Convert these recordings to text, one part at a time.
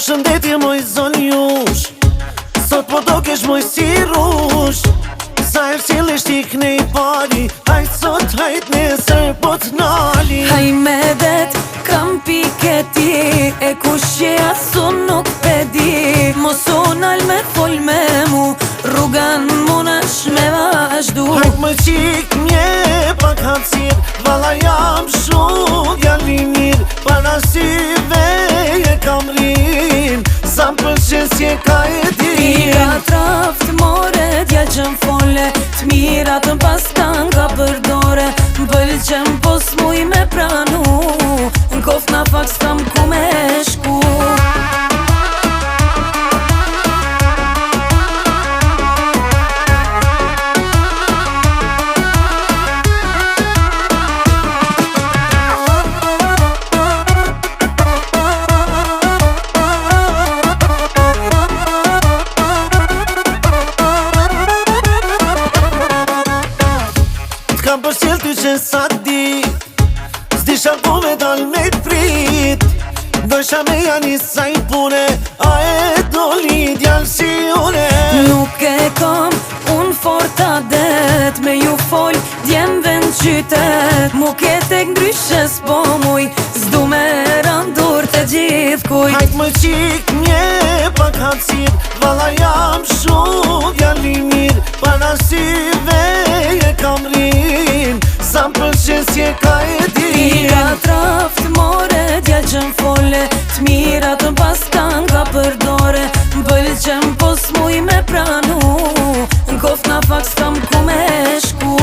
Përshëndetje moj zonjush, sot po do kesh moj si rush. Sa e fësillisht i knej pari, hajt sot hajt nesër po t'nali. Haj me det, kam piketi, e kush je asu nuk pedi. Mos unal me fol me mu, rrugan munesh me vazhdu. Hajt më qik mje pak hapsir, valla jam shumë djali mirë. Para syve e kam rin, sa më pëlqen si e ka e din. Pira traft more, djal që m'fole, t'mirat m'pas t'anga përdore. M'pëlqen pos muj me pranu, n'koft na fak s'kam ku me shku. Kam përshqel ty që sa di, s'disha ku me dal me t'prit. Dojsha me janë saj pune, a e doli djallë si une. Nuk e kam unë forta det, me ju fol djemve n'qytet. Mu ketek ndryshe s'po muj, s'du me randur të gjithë kuj. Hajt më qik mje pak hapsir, valla jam shumë djali mirë. Para syve e kam rin, sa më pëlqen si e ka e din. Pira traft more, djal që m'fole, t'mirat m'pas t'anga përdore. M'pëlqen pos muj me pranu, n'koft na fak s'kam ku me shku.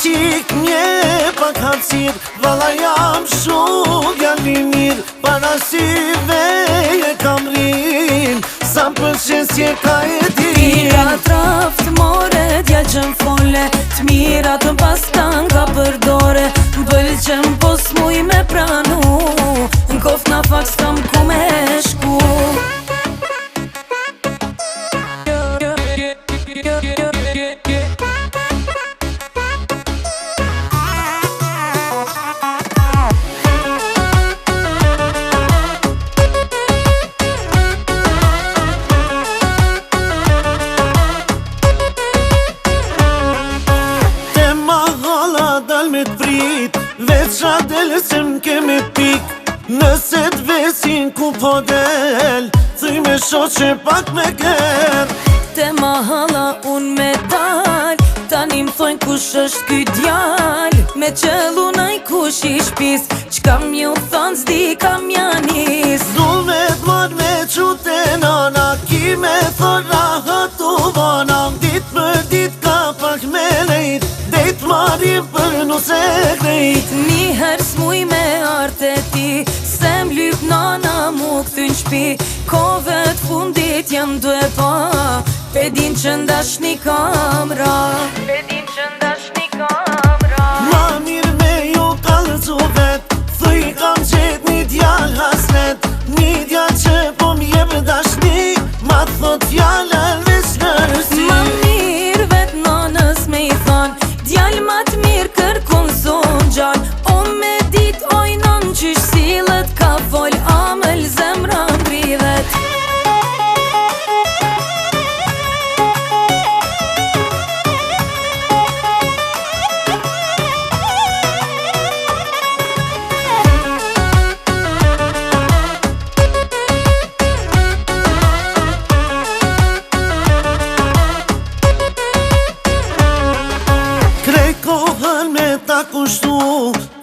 Qik mje pak hapsir, valla jam shumë djali mirë. Para syve e kam rin, sa më pëlqen si e ka e din. Pira traft more, djal që m'fole, t'mirat m'pas t'anga përdore. M'pëlqen pos muj me pranu, n'koft na fak s'kam ku me shku. Me t'prit, veç qa del se m'keme pik. Nëse t'vesin ku po del, thuj me shoqe pak me ker. Te mahala unë me dal, tani m'thojnë kush është ky djal. Me qëllu naj kush i shpis, qka m'ju thonë s'di kam janis. Dull me t'mar me qute nana, ki me thon rahat u vana. Dit për dit ka pak me lejt, dejt marim për nuse krejt. Niher s'muj me arte ti, se m'lyp nana mu këthyn shpi. Kove t'fundit jam due pa, pedin që ndashni kam ra. Pedin që ndashni kam ra. Ma mirë me ju kalëcu vet, thuj kam qet një djall hasnet. Një djall që po m'jep dashni, ma thot fjallën veç nërësi. Ma mirë vet nanës me i than, djall ma t'mirë kërkun zon gjall. O me dit ojnon qysh sillet, ka fol amel zemra mbrivet. Krejt kohën me ta kushtu,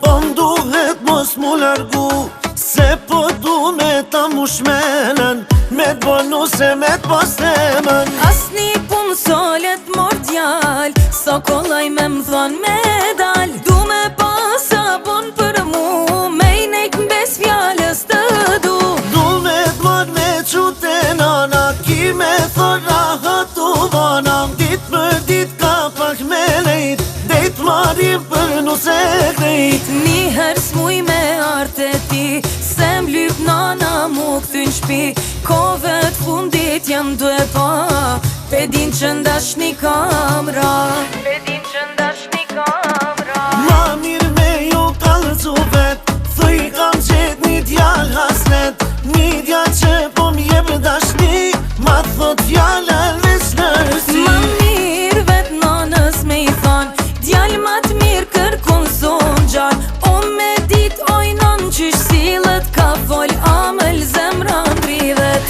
po m'duhet mos mu largu. Se po du me ta mushmenen, me t'bonu se me t'pastemen. Asni pun solet mor djall, sa kollaj me m'thon me dal. Du me pasa bon për mu, me i nejt m'bes fjallës të du. Du me t'mar me qute nana, ki me thon rahat u vana. Dit për dit ka pak me lejt, dejt marim për nuse krejt. Ni her s'muj me arte ti, se m'lyp nana mu këthyn shpi. Kove t'fundit jam due pa, pe din që ndashni kam ra. Pe din që ndashni kam ra. Ma mirë me ju kalëcu vet, thëj kam qet një djall hasnet. Një djall që po m'jep dashni, ma thot fjallën ves nërsi. Ma mirë vet nanës me i than, djall ma t'mirë kërkun son gjan. O me dit ojnon qysh silët, ka fol amel zemra ndrivet.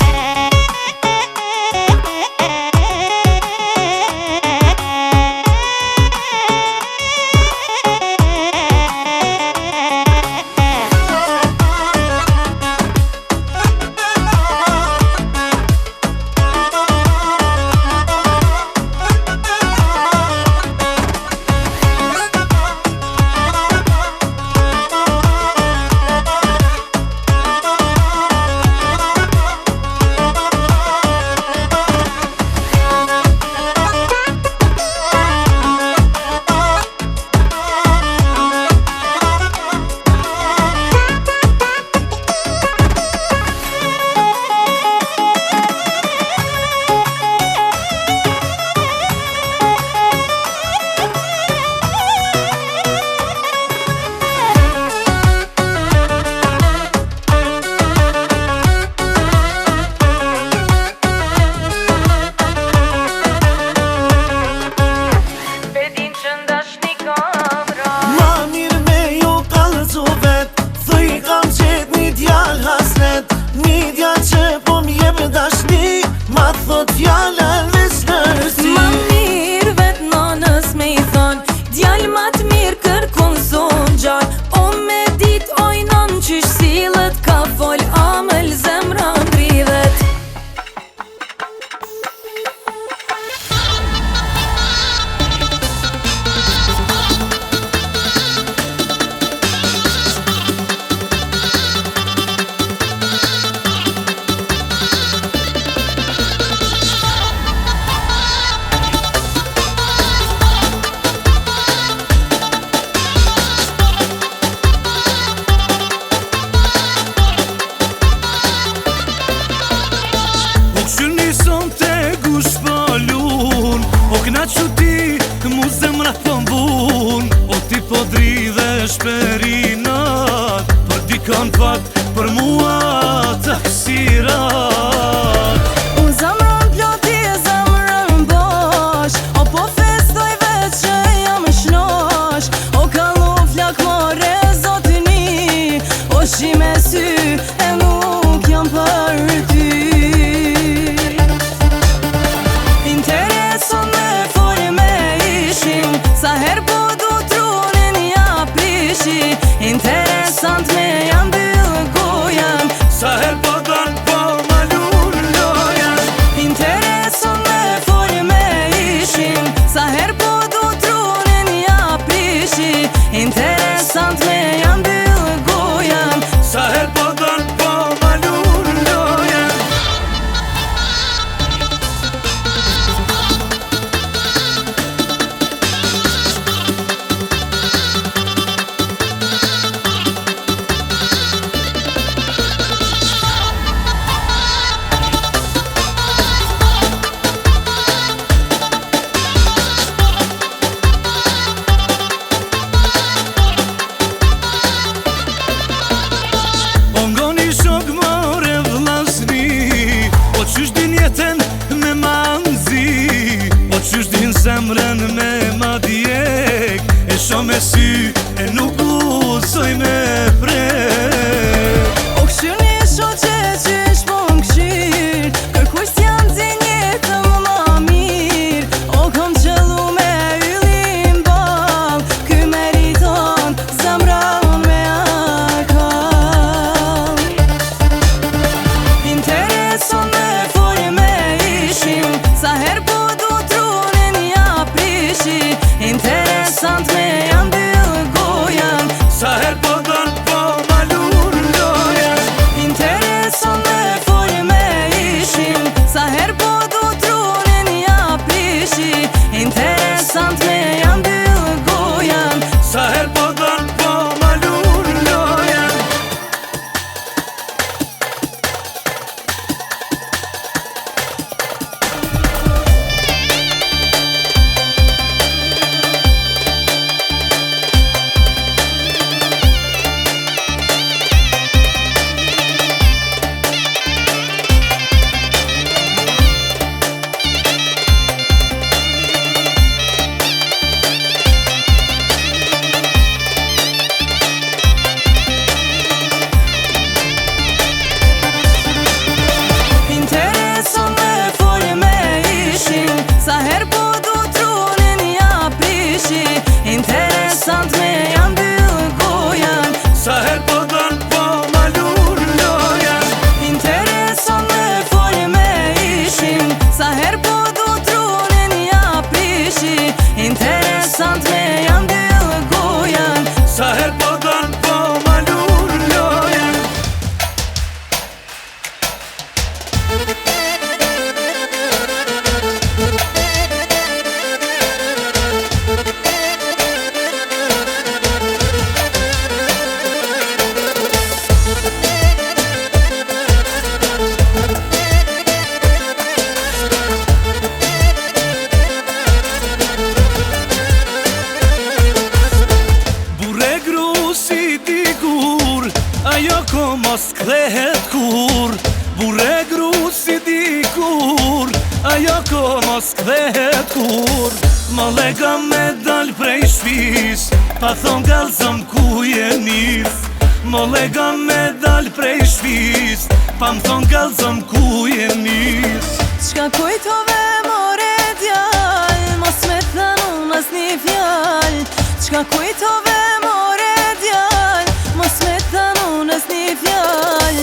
Shperinat, për dikon pak, për mua të kësirat. Unë zamrën ploti e zamrën bosh, o po festoj veç që jam shnosh. O kallu flak more zotini, o shime sy e nuk jam për ty. Intereson me folje me ishim, sa her po du trunin ja prishi. Interesant me jam byllë gojen, sa her po dan po ma lullojen. Intereson me folje me ishim, sa her po du trunin ja prishi. Interesant me jam byllë gojen, sa her po dan po ma lullojen. Ajo ko mos kthehet kur, burre gru si dikur. Ajo ko mos kthehet kur, më lega me dal prej shpis, pa thon gallzëm ku je nis. Më lega me dal prej shpis, pa më thon gallzëm ku je nis. Qka kujtove more djall, mos me thanu asni fjall. Qka kujtove more djall, mos me thanu asni fjall.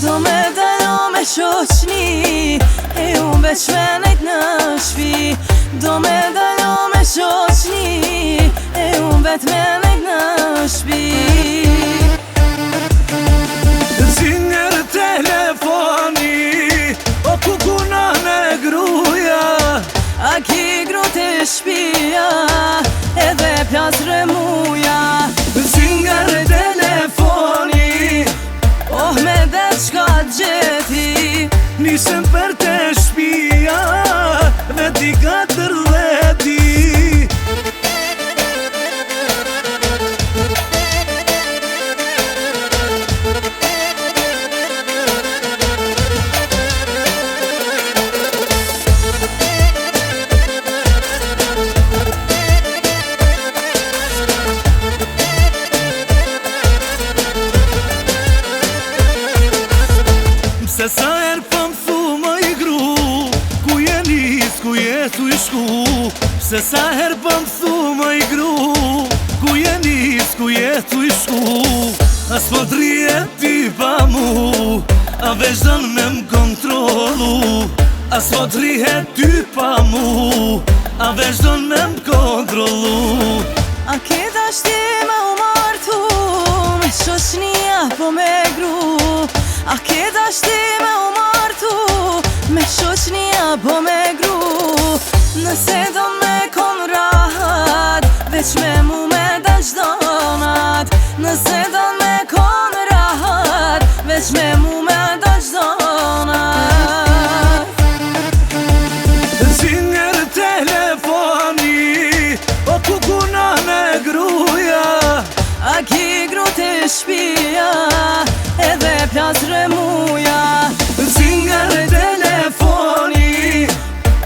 Do me dalo me shoqni, e unë veç me nejt në shpi. Do me dalo me shoqni, e unë vet me nejt në shpi. Zinger telefoni, o kukuna me gruja. A ki gru të shpia, edhe pjas rëmuja. Zinger telefoni, Oh me dhe qka gjeti, nisëm për të shpia, veti 14. Se sa herë pa më thu më i gru, ku je nis, ku je tu i shku. Se sa herë pa më thu më i gru, ku je nis, ku je tu i shku. As po t'rije ti pa mu, a veç don me m'kontrolu. As po t'rije ty pa mu, a veç don me m'kontrolu. a ki dashti me u martu, me shoqnia po me gru. A ki dashti me u martu, me shoqnia po me gru. Nëse do me kon rahat, veç me mu me dal qdonat. Nëse do me kon rahat, veç me mu me dal qdonat. Zinger telefoni, o kukuna me gruja. A ki gru të shpia, edhe pjas rëmuja. Zinger telefoni,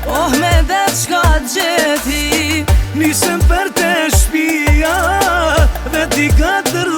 Oh me dhe qka gjeti, nisëm për të shpia, veti 14.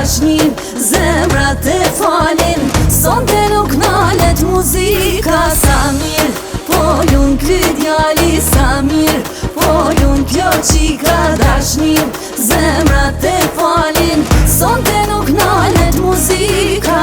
dashnin, zemrat e falin, sonte nuk nalet muzika. Sa mirë, po lun ky djali, sa mirë, po lun kjo qika. Dashnin, zemrat e falin, sonte nuk nalet muzika.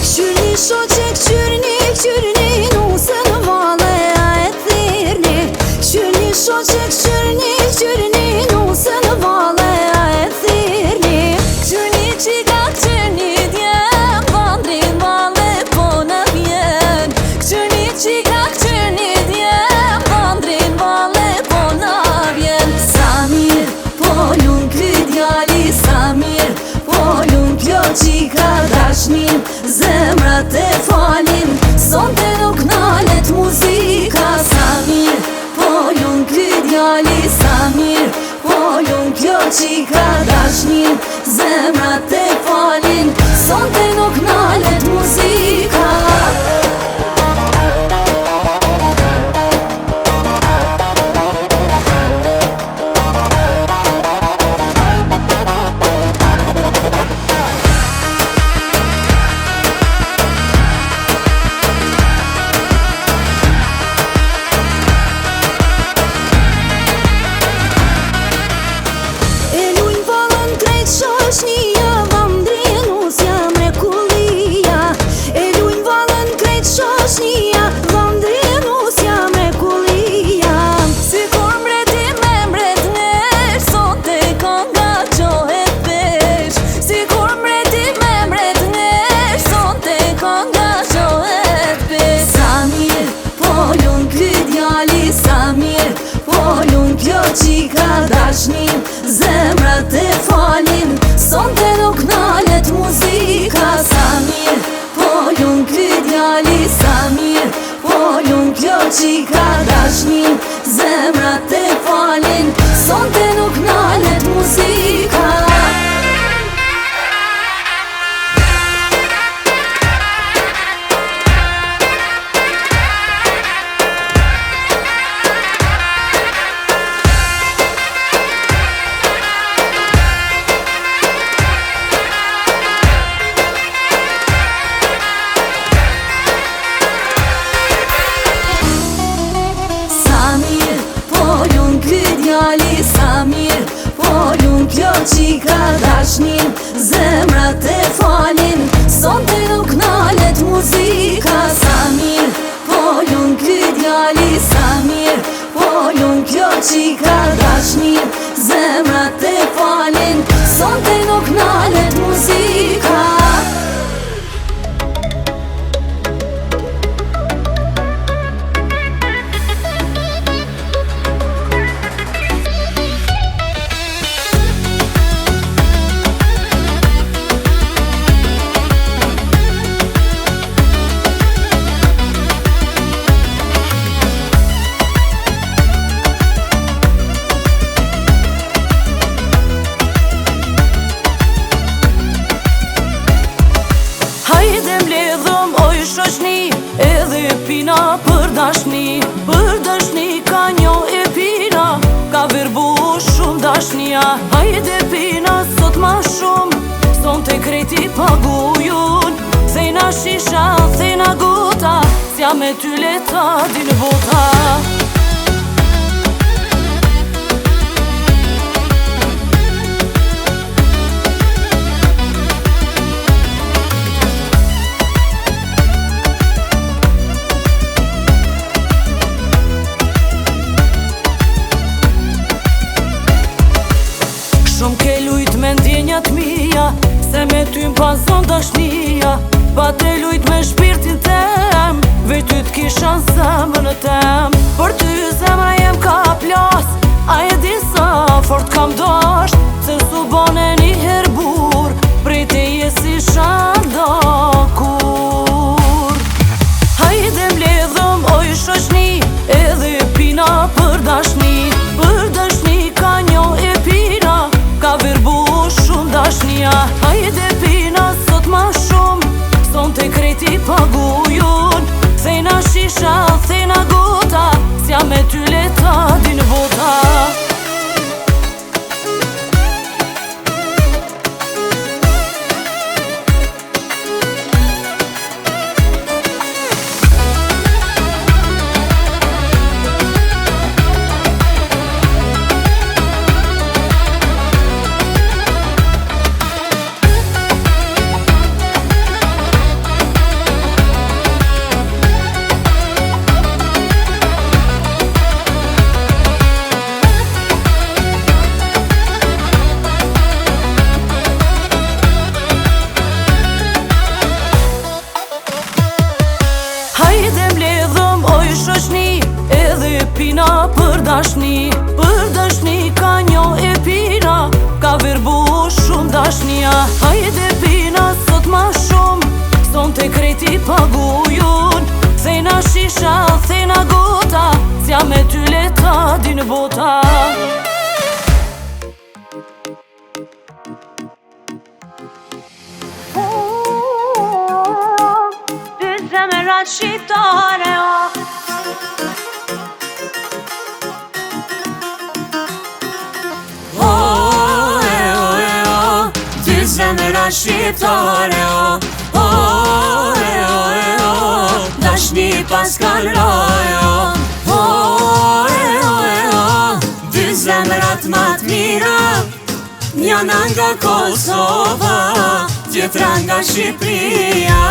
Kqyrni shoqe, kqyrni, kqyrni, nusën vale a e thirni. Kqyrni shoqe, kqyrni, kqyrni, nusën vale a e thirni. Kqyrni qika, kqyrni djem, vandrin vale po në vjen. Kqyrni qika, kqyrni djem, vandrin vale po në vjen. Sa mirë, po lun ky djali, sa mirë, po lun kjo qika. Dashnin, zemrat e falin, sonte nuk nalet muzika. Sa mirë, po lun ky djali, sa mirë, po lun kjo qika. Dashnin, zemrat e falin, sonte nuk nalet muzika. Dashnin, zemrat e falin, sonte nuk nalet muzika. Sa mirë, po lun ky djali, sa mirë, po lun kjo qika. Dashnin, zemrat e falin, sonte nuk nalet muzika. Sa mirë, po lun kjo qika. Dashnin, zemrat e falin, sonte nuk nalet muzika. Sa mirë, po lun ky djali, sa mirë, po lun kjo qika. Dashnin, zemrat e falin, sonte nuk nalet muzika. Shoqni, edhe pina për dashni. Për dashni ka njo e pina, ka verbu shumë dashnia. Hajde pina sot ma shumë, sonte kreti pagujun. Thejna shisha, thejna gota, s'ja me ty leta din bota. Shumë ke lujt me ndjenjat mija, se me ty m'pazon dashnia. Pa te lujt me shpirtin tem, vej ty t'kisha në zemrën e tem. Për ty zemra jem ka plas, a e din sa fort kam dasht. Se su bone një herbur, prej te jesi shanda kur. Hajde m'ledhëm oj shoqni, edhe pina për dashni. Për dashni ka njo e pina, ka verbu shumë dashnia. Hajde pina sot ma shumë, sonte kreti pagujun. Thejna shisha, thejna gota, ti pagujun. Thejna shisha, thejna gota, zja me ty leta din bota. Dy zemrat shqiptare, dy zemrat shqiptare, dashni pas kalroja. Dy zemrat ma t'mira, njana nga Kosova, tjetra nga Shqipria.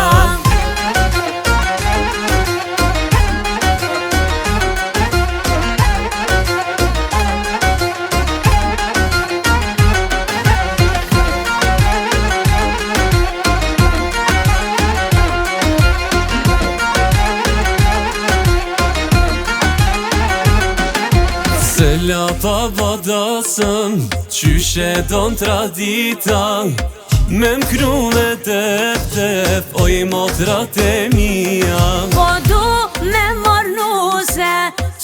Se la pa badasën, qyshe don tradita, me m'kru me tep, oj motrat e mija. Po du me mornuse,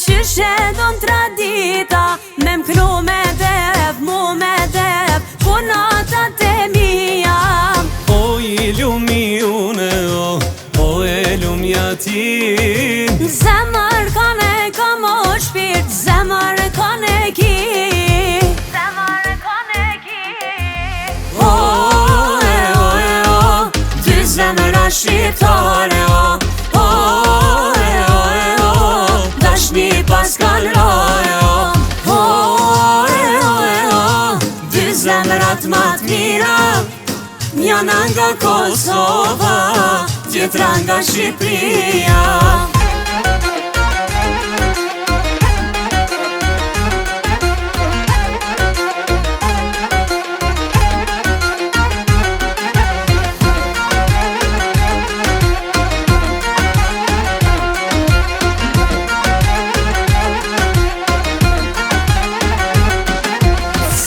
qyshe don tradita, me m'kru me dep, mu me dep, punatat e mija. O i lumi une, o e lumja ti. Zemër kane kam o shpirt, zemër kane ki, zemër kane ki. Dy zemra shqiptare, dashni pas kalroja. dy zemrat ma t'mira, njana nga Kosova, tjetra nga Shqipria.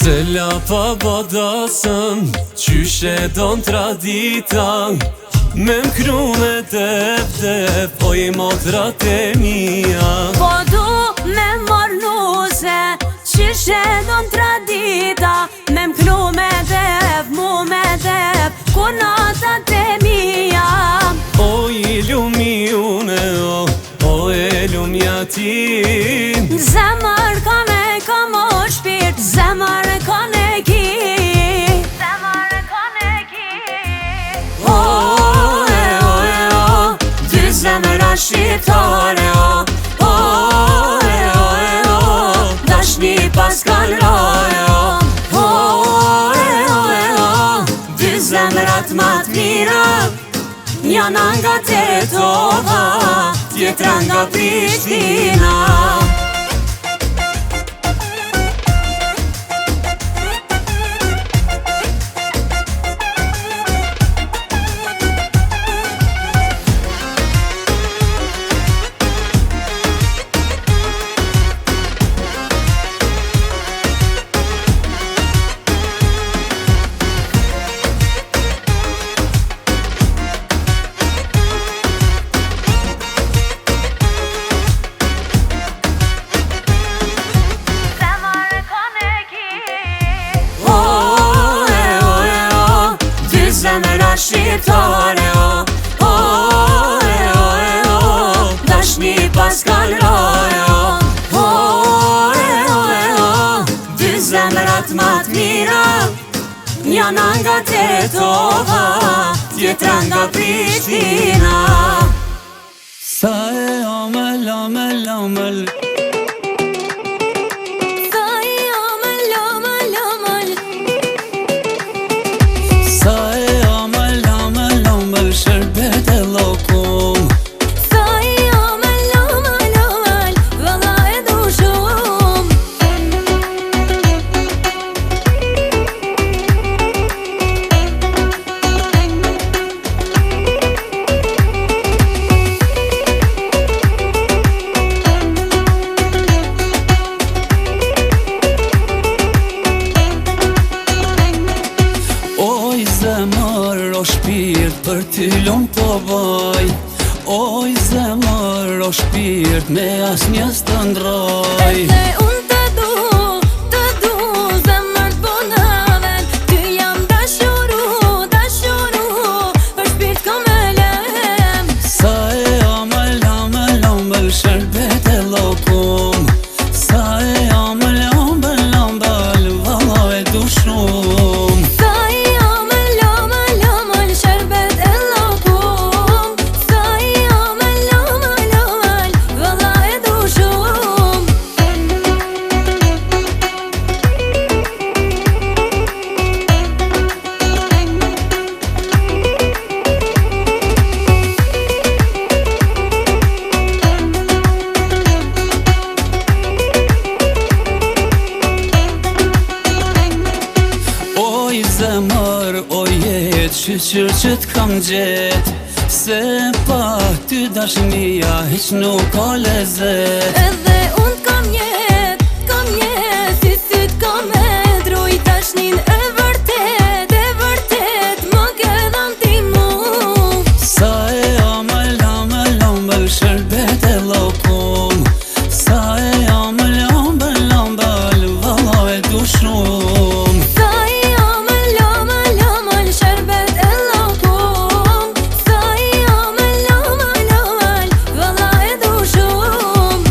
Se la pa badasën, qyshe don tradita, me m'kru me tep, oj motrat e mija. Po du me mornuse, qyshe don tradita, me m'kru me dep, mu me dep, kunatat e mija. O i lumi une, o e lumja ti. Zemër kane kam o shpirt, zemër kane ki, zemër kane ki. Dy zemra shqiptare, dashni pas kalroja. dy zemrat ma t'mira, Njana nga Tetova, tjetra nga Prishtina. Zemra shqiptare, dashni pas kalroja. Dy zemrat ma t'mira, Njana nga Tetova, tjetra nga Prishtina. Sa e amel, amel, amel, sa i amel, amel, amel, sa e amel, amel, amel, sherbet e lokum. sa i amel, amel, amel, valla e du shumë. shpirt me asnjës të ndroj. Edhe unë të du, zemër t'bonave. Ty jam dashuru, për shpirt kom e lem. Sa e amël, shërbet e lokum. Sa e amël, valla e du shumë. Sa i amël, shërbet e lokum. Sa i amël, valla e du shumë. Oj zemër, o jet, shqyr që t'kam gjet. Se pa ty dashnia hiq nuk ka lezet. Edhe unë t'kam jet, si syt kom e druj tashnin e vërtet, më ke dham ti mu. Sa e amël, shërbet e lokum. Sa e amël, valla e du shumë. Sa i amël, shërbet e lokum. Sa i amël, valla e du shumë.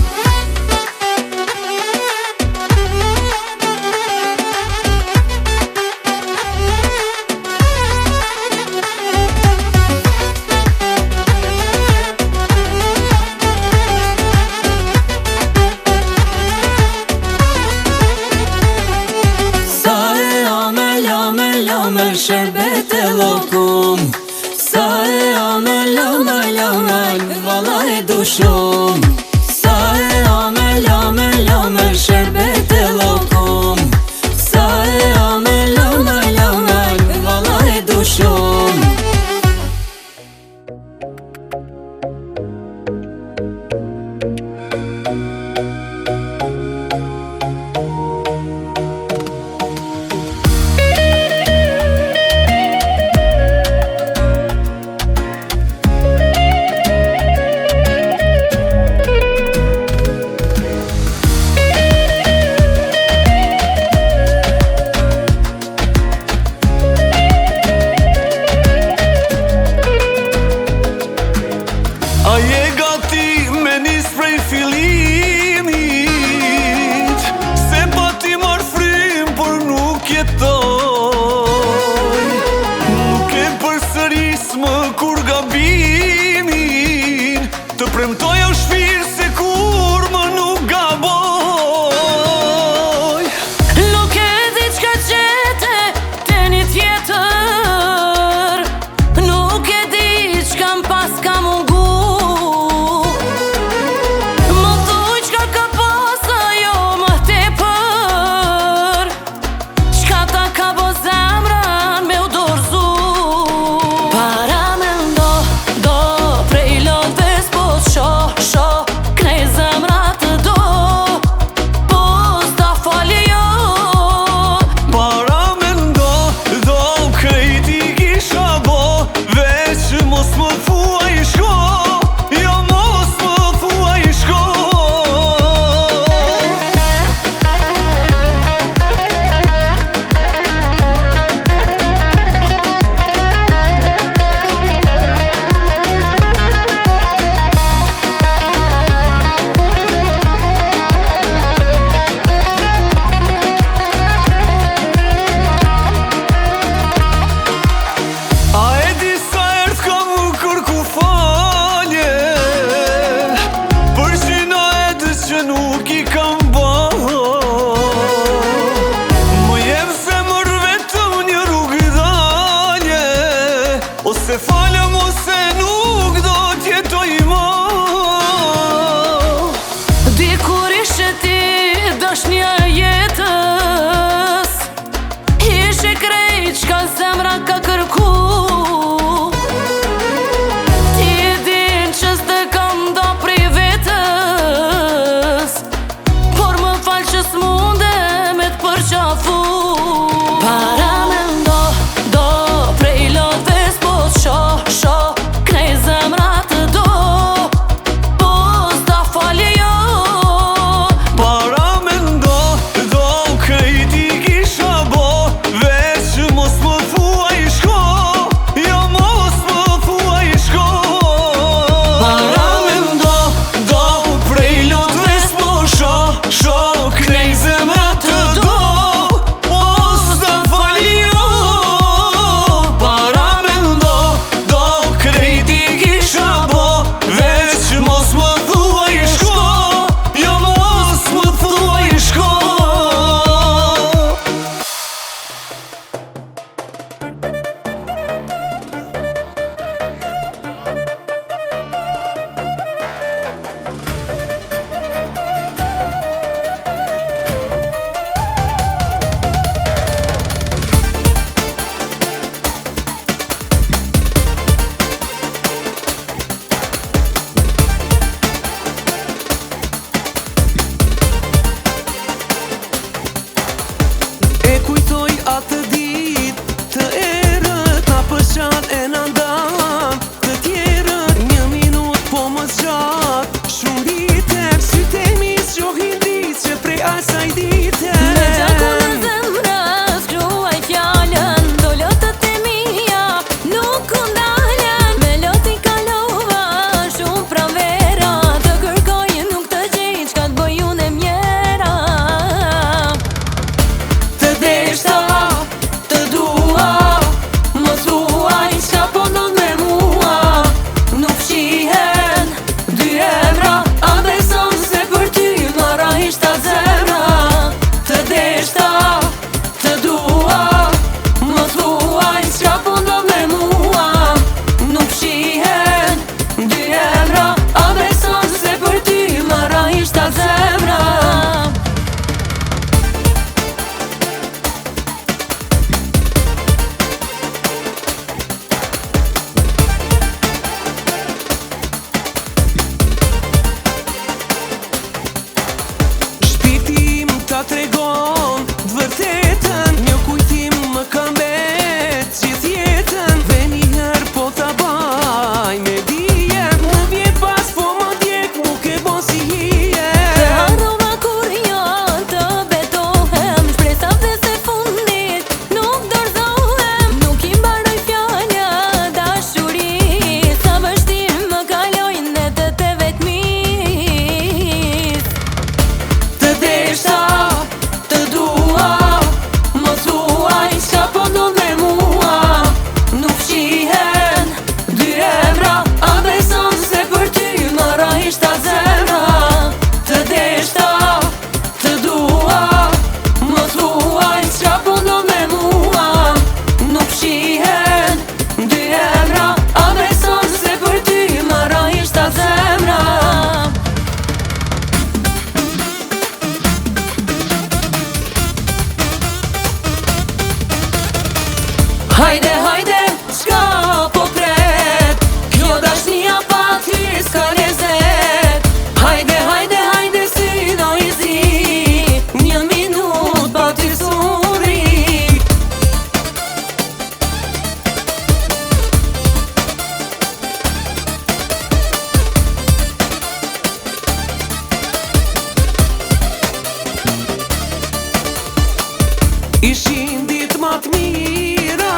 Ishin dit ma t'mira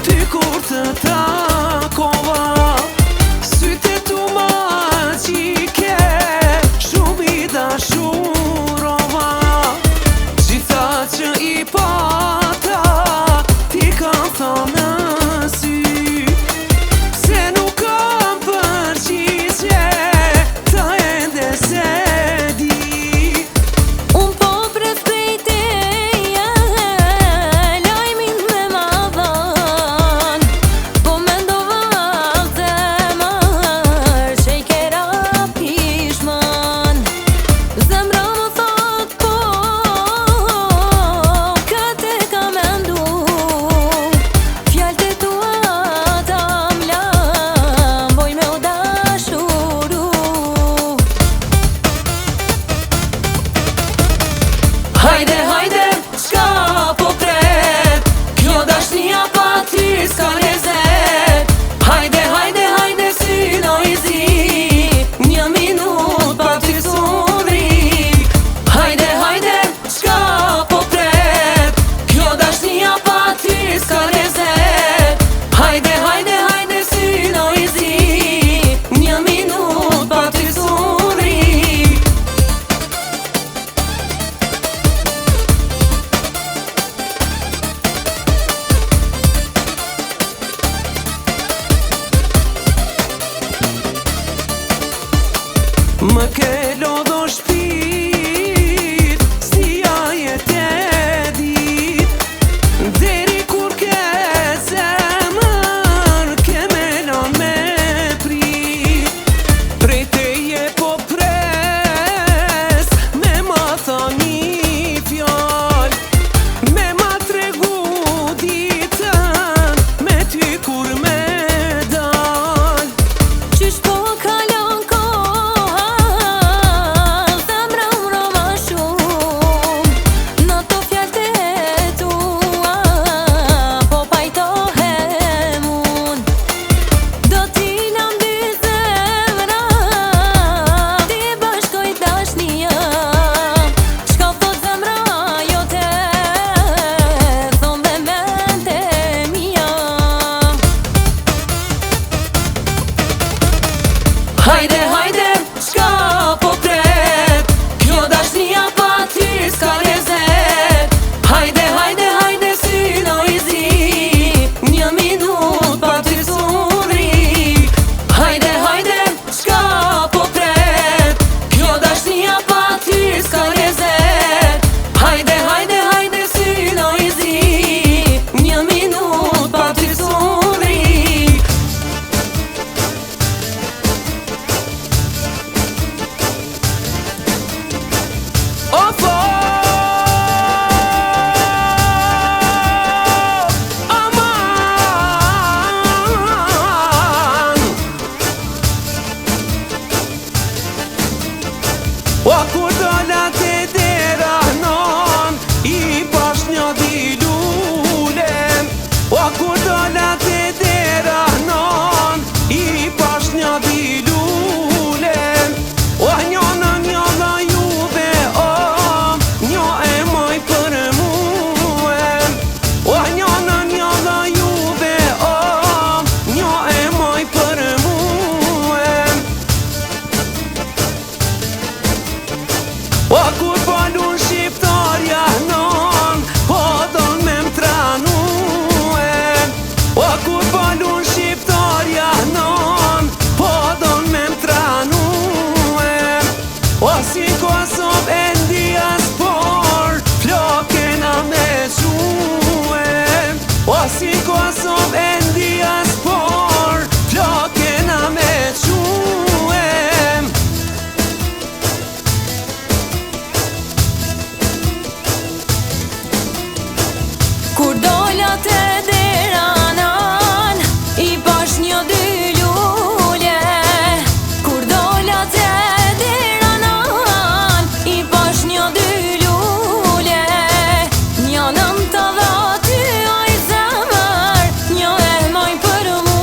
ty kur të takova. Sytë tu ma qike shumë i dashurova. Gjitha që i pata ti kam thënë në sy. Pse nuk kam përgjigje ta ende se di. Unë po pret prej teje lajmin me ma dhan. Po mendova zemër që i kera pishman. Zemra më thot po këtë e ka mendu. Fjallët e tua ta m'lam boj me u dashuru. Hajde, hajde, shka po pret, kjo dashnia pa ty s'ka lezet. Hajde, hajde, hajde, syno i zi, një minut pa ty s'unrik. Hajde, hajde, shka po pret, kjo dashnia pa ty s'ka lezet. Hajde, hajde, hajde, syno i zi, një minut pa ty s'unrik. Më ke lodho shpit, si ajet e dit. Deri kur ke zemër, ke me lan me prit. Prej teje po pres, me ma tha një fjall. Me ma tregu ditën, me ty kur me dal. Qysh po kalon koha, zemra më roma shumë. Në to fjallët e tua, po pajtohem unë. Do t'i lam dy zemra, ti bashkoj dashnia. Shka thot zemra jote, thon dhe mente mia. Hajde, hajde, shka po pret, kjo dashnia pa ty s'ka lezet. Hajde, hajde, hajde, syno i zi, një minut pa ty s'unrik. Hajde, hajde, shka po pret, kjo dashnia pa ty s'ka lezet. Hajde, hajde, hajde, syno i zi, një minut pa ty s'unrik. Ofo, aman. O kur dolat e dera non, i bash një di lulem. O kur dolat e dera non, i bash një di lulem. O njënën një dha juve om, një e moj për muem. O njënën një dha juve om, një e moj për muem. O kur balun shqiptarja non, po don me m'tranuem. O kur balun shqiptarja non, po don me m'tranuem. O si Kosov e diaspor, flokena me quem. O si Kosov e diaspor, flokena me quem. Kur dola te deranan, i bash një dy lule. Kur dola te deranan, i bash një dy lule. Një nëm të dha ty oj zemër, një e moj për mu.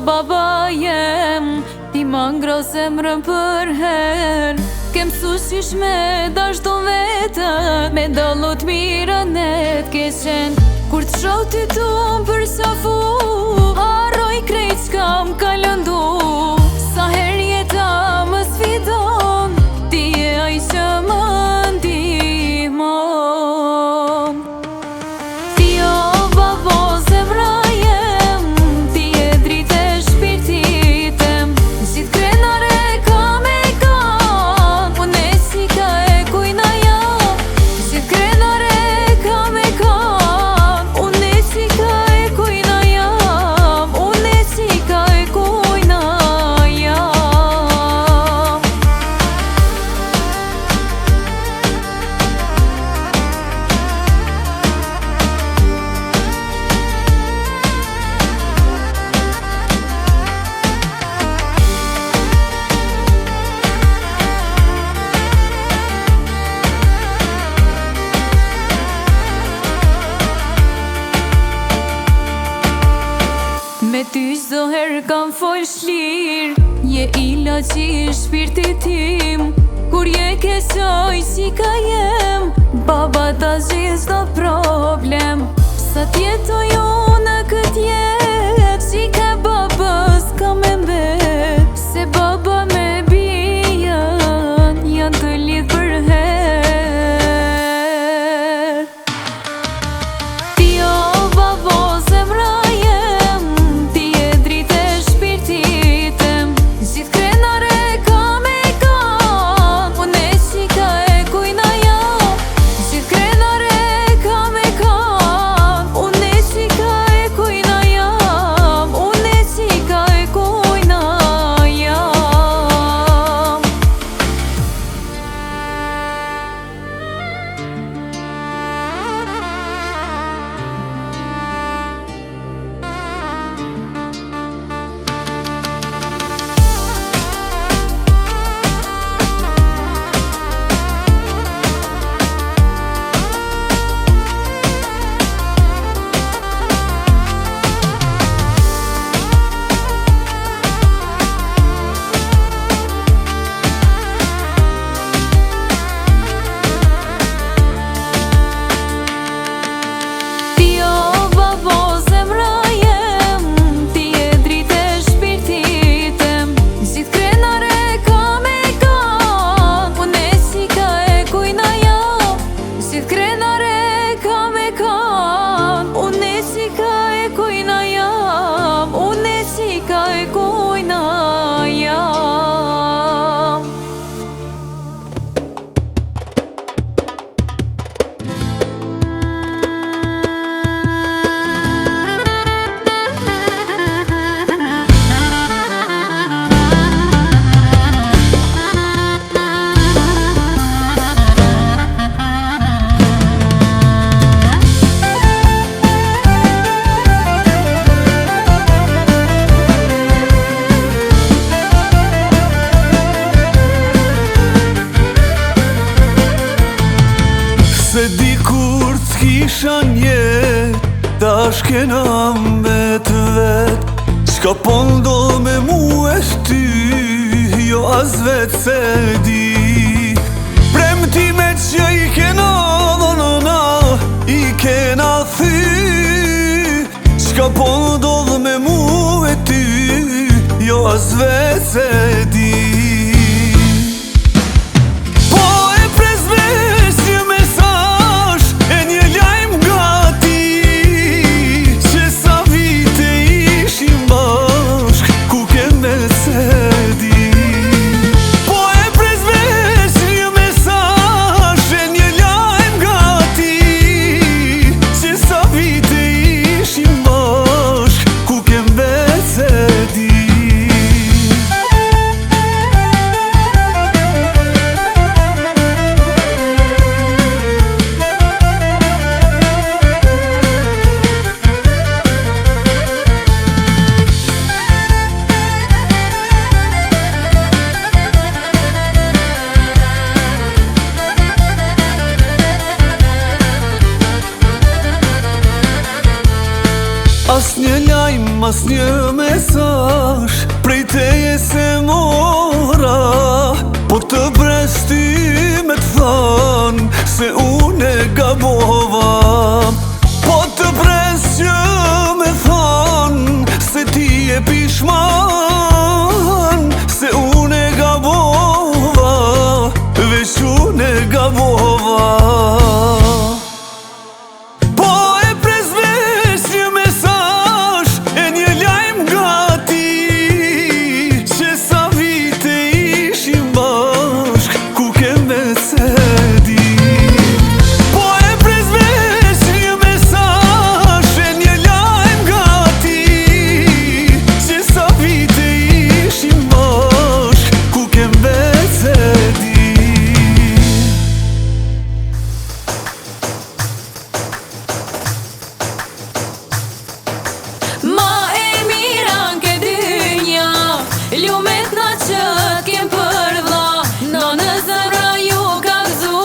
baba jem, ti ma ngro zemrën për her. Kem sushish me dash do vetët, me dallot mirën e t'keqen. Kur të shoh ty t'um për safu, harroj krejt s'kam ka lëndu. Sa her jeta më sfidon, ti je ai që më ndihmon. Ti o babo zemra jem, ti je dritë e shpirtit tem. Gjithë krenare kam e kam, unë si ka e kujna jam. Gjithë krenare kam e kam, unë si ka e kujna jam. Unë si ka e kujna jam. Me ty çdo herë kam fol shlir, je ilaçi i shpirtit tim. Kur je keqoj si ka jem, baba ta zgjidh çdo problem. Sa t'jetoj unë këtë jetë, si ka babës ka me mbet. Se baba me bijën janë të lidh për her. Ti o babo zemra jem, ti je dritë e shpirtit tem. Gjithë krenare kam e kam, unë si ka e kujna jam. Gjithë krenare kam e kam, unë si ka e kujna jam. Unë si ka e kujna jam. Ti o babo zemra jem, ti je dritë e shpirtit tem. Gjithë krenare kam e kam, unë si ka e kujna jam. Gjithë krenare kam e kam, unë si ka e kujna jam. Unë si ka e kujna jam. Se di kur t'kisha njet, tash kena mbet vet. Qka po ndodh me mu e shty, jo as vet se di. Premtimet që i kena dhonona, i kena thy. Qka po ndodh me mu e ty, jo as vet se di. mas një mesazh prej teje se mora, po të bresti me t'than se une gabova. Po të presjë me than se ti e pishman, se une gabova, veç une gabova. Ma e mira n'ke dynja, lumet na që t'kem për vlla. Në zemra ju ka gëzu,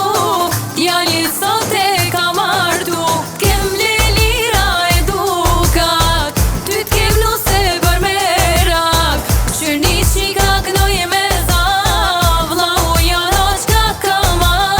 djali sot e ka martu. Kem lira e dukat, ty t'kem nuse për merak. Qërni qika knoj me za, vlla u jana qka ka mar.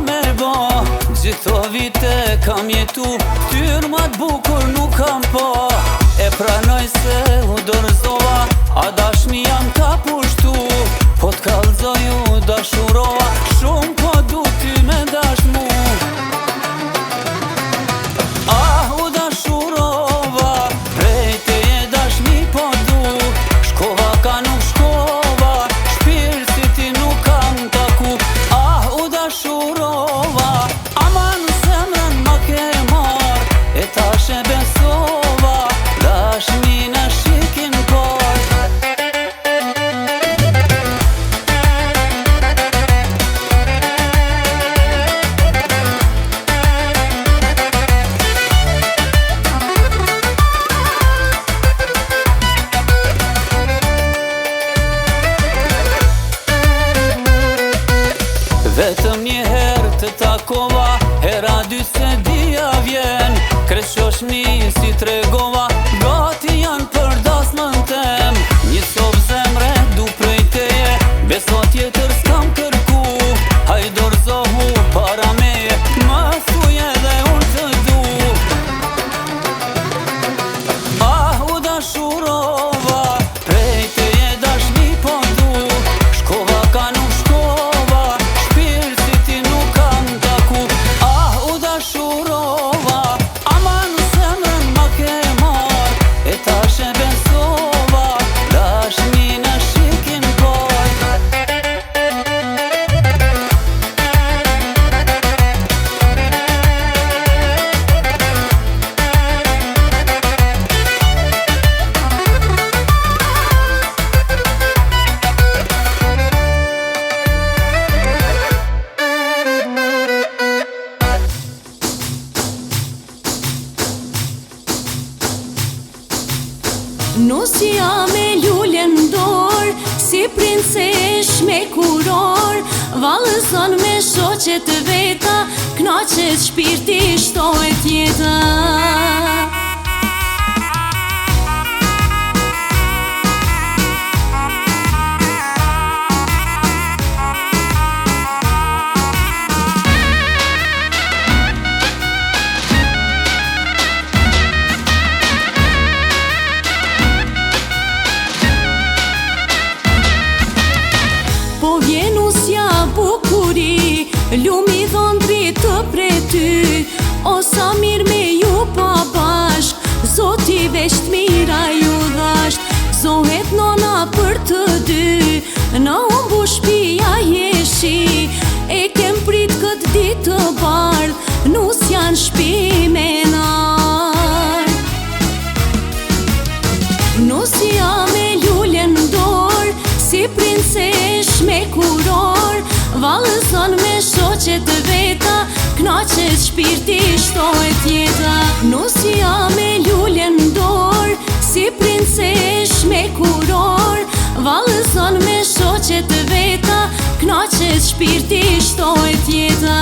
me ba. Gjitho vite kam jetu, tyr ma t'bukur nuk kam pa. E pranoj se u dorëzova, a dashnia m'ka pushtu. Po t'kallzoj u dashurova, shumë po du ty me dash mu. Ah, u dashurova, prej teje dashni po du. Shkova ka nuk shkova, shpirë ti nuk kam taku. Ah, u dashurova, aman zemrën ma ke mar. E tash e besova, dashni në shikin par. Vetëm një herë të takova, hera dy se dia vjen. Kreshoshni si tregova, gati janë për dasmën tem. Një sop zemre du prej teje, beso tjetër s'kam kërku. Haj dorëzohu para meje, më thuj edhe unë të du. Ah, u dashurova, prej teje dashni po du. Shkova ka nuk shkova, Nusja me lullen dorë, si princesh me kuror. Vallëzon me shoqet të veta, knaqet shpirti shtohet jeta. Po vjen usja bukuri, lumi dhëndri të pre ty. O sa mirë me ju pa bashk, Zoti veç t'mira ju dhasht. Zohet nona për të dy, në umbu shpia jeshi. E kem prit këtë ditë të bardh, nusja në shpi me nar. Nusja me lullen dorë, si princesh me kuror. Vallëzon me shoqet të veta, knaqet shpirti shtohet jeta. Nusja me lullen dorë, si princesh me kuror. Vallëzon me shoqet të veta, knaqet shpirti shtohet jeta.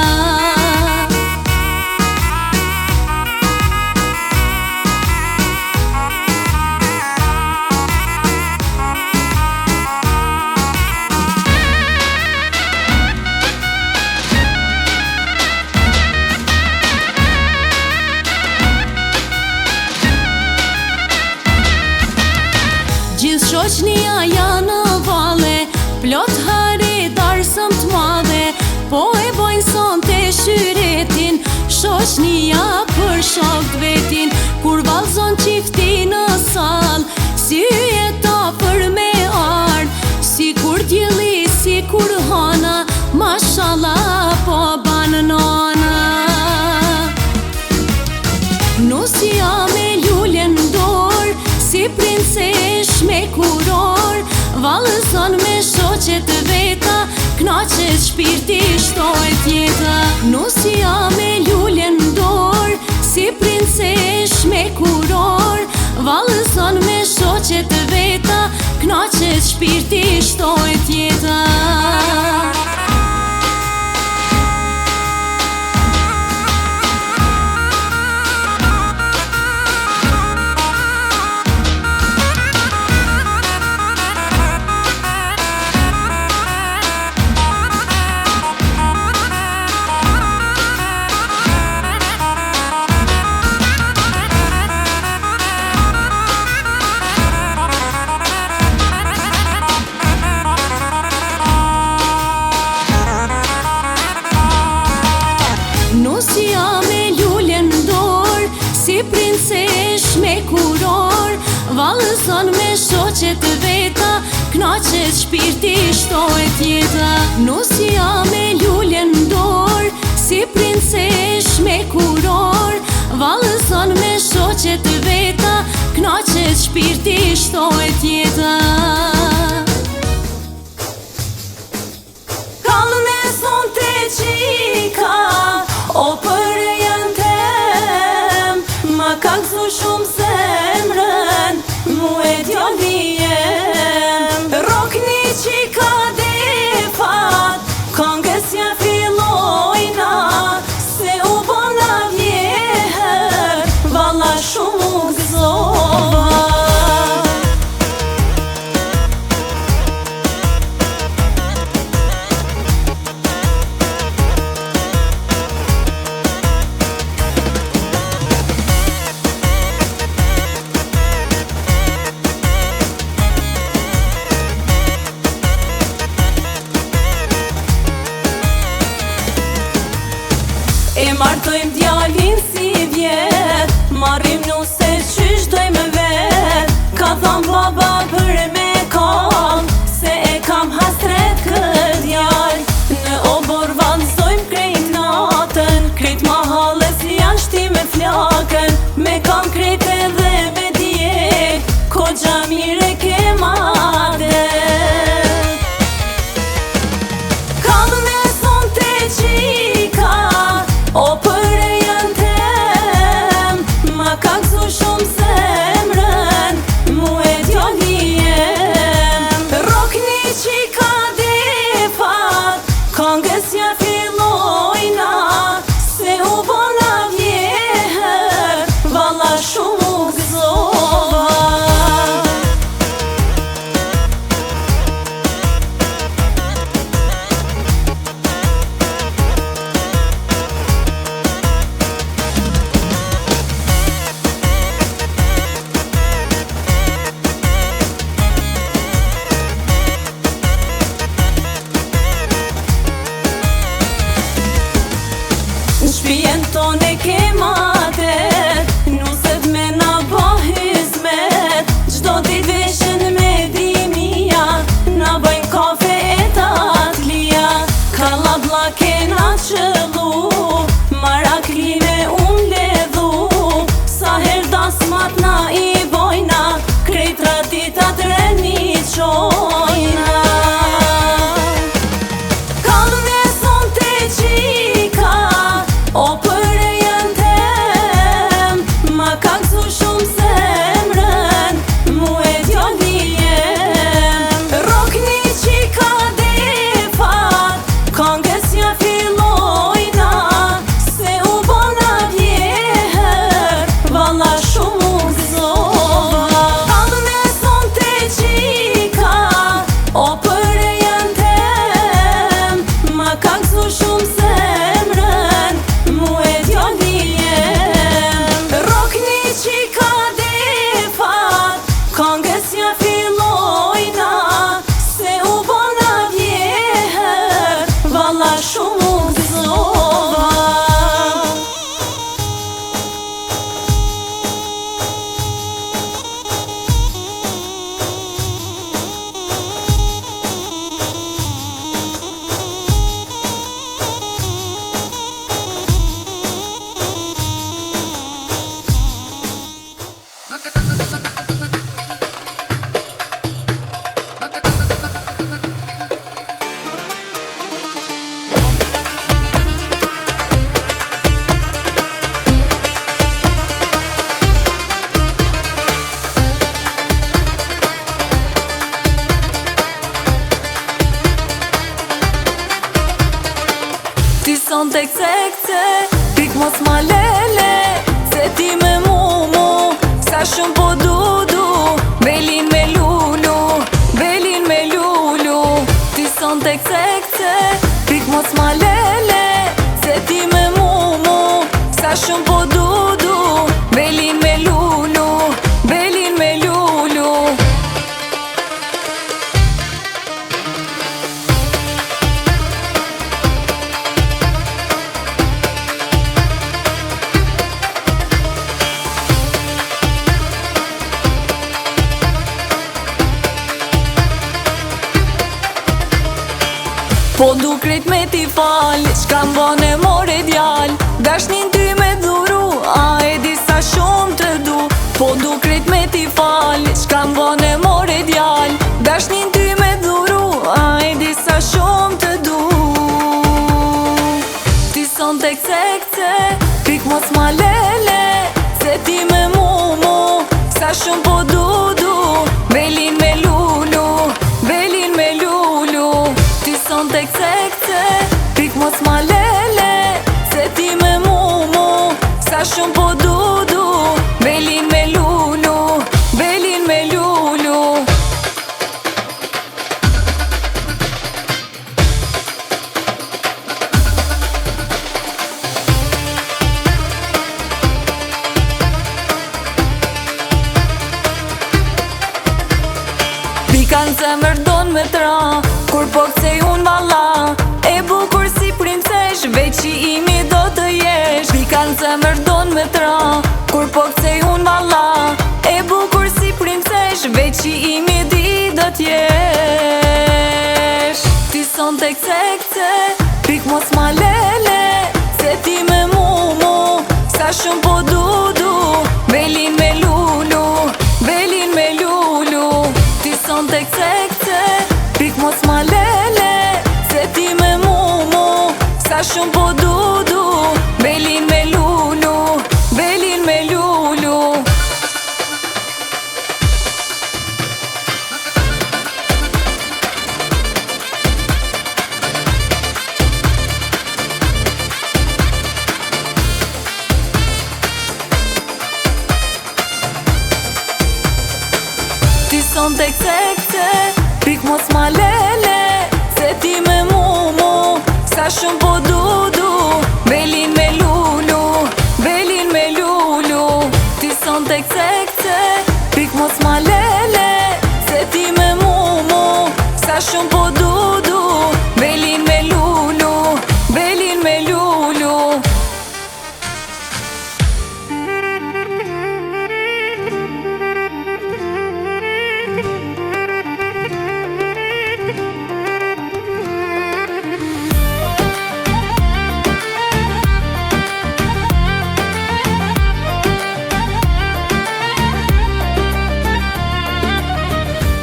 Gjithë shoqnia janë në valle, plot hare darsëm t'madhe. Po e bojnë son të shyretin, shoqnia për shok t'vetin. Kur vallëzon qifti në sall, si jeta për me ardh. Si kur djeli, si kur hana, mashallah po banë nona. Nusja me lullen dorë, si princesh me kuror. Vallëzon me shoqet të veta, knaqet shpirti shtohet jeta. Nusja me lullen dorë, si princesh me kuror. Vallëzon me shoqet të veta, knaqet shpirti shtohet jeta. shoqet e veta, knaqet shpirti, shtohet jeta. Nusja me lullen ndor, si princesh me kuror, vallëson me shoqet e veta, knaqet shpirti, shtohet jeta. Kallën e son të qika, o për janë tem, ma ka gëzu shumë zemrën, mu e djali jem. Rokni qika defat, kongës ja fillojna, se u bona vjeher, valla shumë u gëzova. E martojmë djalin si vjet, marrim nuse qysh dojmë vet. Ka thon baba për me kall, se e kam hasret kët djal. Në obor vallëzojmë krejt natën, krejt mahallës janë shti me flakën. Me kam krejt edhe me djek, ko gjamire ke madhe. Kallën e son të qika, o për e janë tem, ma ka gëzu shumë zemrën, mu e djali jem. Rokni qika defat, kongës ja fillojna, se u bona vjeher, valla shumë u gëzova. Shpijen ton e ke matet, nuset me na bo hizmet. Gjdo dit veshen me dimia, na bëjnë kafe e tatlia. Kalla bla kena qëllu, marakli me ledhu. Sa her dasmat na i bojna, krejt ratitat reni qojna. Kallën e son të qika, o për e janë tem, ma ka gëzu shumë zemrën, mu e djali jem. Rokni qika defat, kongës ja fillojna, se u bona vjeher, valla shumë u gëzova. Kallën e son të qika, o për e janë tem, ma ka gëzu shumë zemrën, mu e djali jem. Rokni qika defat, kongës ja fillojna, se u bona vjeher, valla shumë u gëzova. Ti son tek sekse, pik mos ma lele, se ti me mu, sa shumë po du, belin me lulu, belin me lulu. Ti son tek sekse, pik mos ma lele, se ti me mu, sa shumë po du, belin me lulu, belin me lulu. fal, çka m'bone more djal. Dashnin ty me dhuru, a e di sa shumë të du. Po du krejt me t'i fal, çka m'bone more djal. Dashnin ty me dhuru, a e di sa shumë të du. Ti son tek sekce, pik mos ma lele, se ti me mu, sa shumë po du. Belin me lulu, belin me lulu. Ti son tek sekce, pik mos ma lele, se ti me mu, sa shumë po du. Belin me lulu, belin me lulu. Pika në zemër don me tra, kur po kcej unë valla. E bukur si princesh, veç i imi do të jesh. Pika në zemër don me tra, kur po kcej unë valla. E bukur si princesh, veç i imi di do t'jesh. Ti son tek sekce, pik mos ma lele, se ti me mu, sa shumë po du. Belin me lulu, belin me lulu. Ti son tek sekce, pik mos ma lele, se ti me mu, sa shumë po du. Belin me lulu, belin me lulu. Ti son tek sekce, pik mos ma lele, se ti me mu, sa shumë po du. Belin me lulu, belin me lulu. Ti son tek sekce, pik mos ma lele, se ti me mu, sa shumë po du. Belin me lulu, belin me lulu.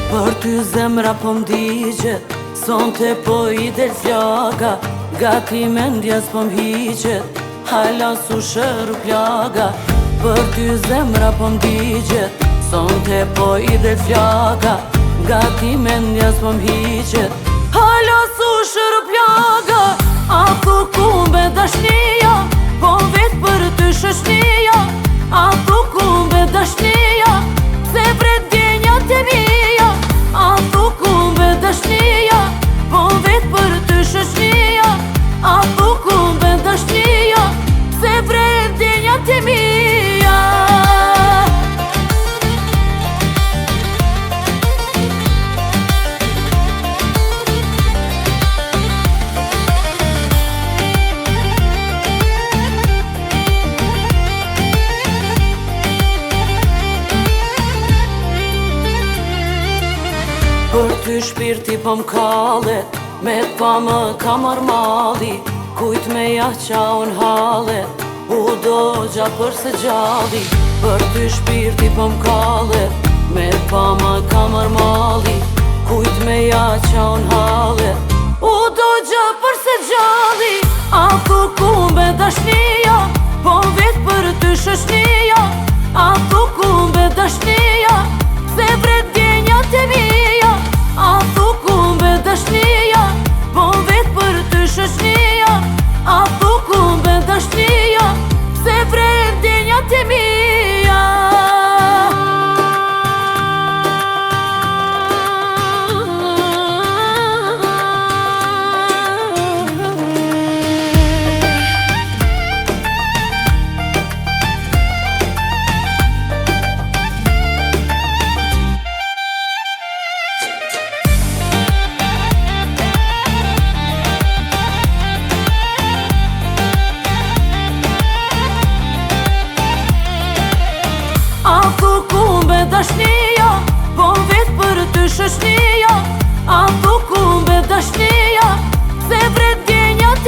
Për ty zemra po m'digjet, sonte po i del zjaga. Gati mendja s'po m'hiqet, hala su shëru plaga. Për ty zemra po m'digjet, sonte po i del zjaga. Gati mendja s'po m'hiqet, hala su shëru plaga. A thu kumbe dashnia, po vet për ty shoshnia. A thu kumbe dashnia, se vret djenjat e mija. A thu kumbe dashnia, po vet për ty shoshnia. A thu kumbe dashnia, se vret djenjat e mija. Për ty shpirti po m'kallet, me t'pa më ka marr malli. Kujt me ja qa unë hallet, u do gja për se gjalli. Për ty shpirti po m'kallet, me t'pa më ka marr malli. Kujt me ja qa unë hallet, u do gja për se gjalli. A thu kumbe dashnia, po vet për ty shoshnia. A thu kumbe dashnia, se vret djenjat e mija. A thu kumbe dashnia, po vet për ty shoshnia. A thu kumbe dashnia, se vret djenjat e mija. Dashnia, po vet për ty shoshnia. A thu kumbe dashnia, se vret djenjat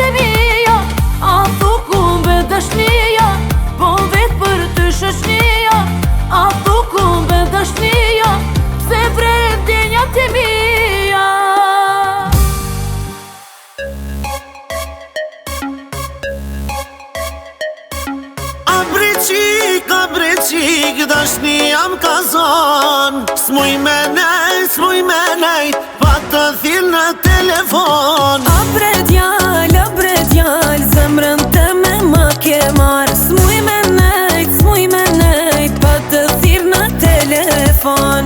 qik dashni jam kazan. S'muj me nejt, pa të thirr në telefon. A bre djal, zemrën të me ma ke marr. S'muj me nejt, pa të thirr në telefon.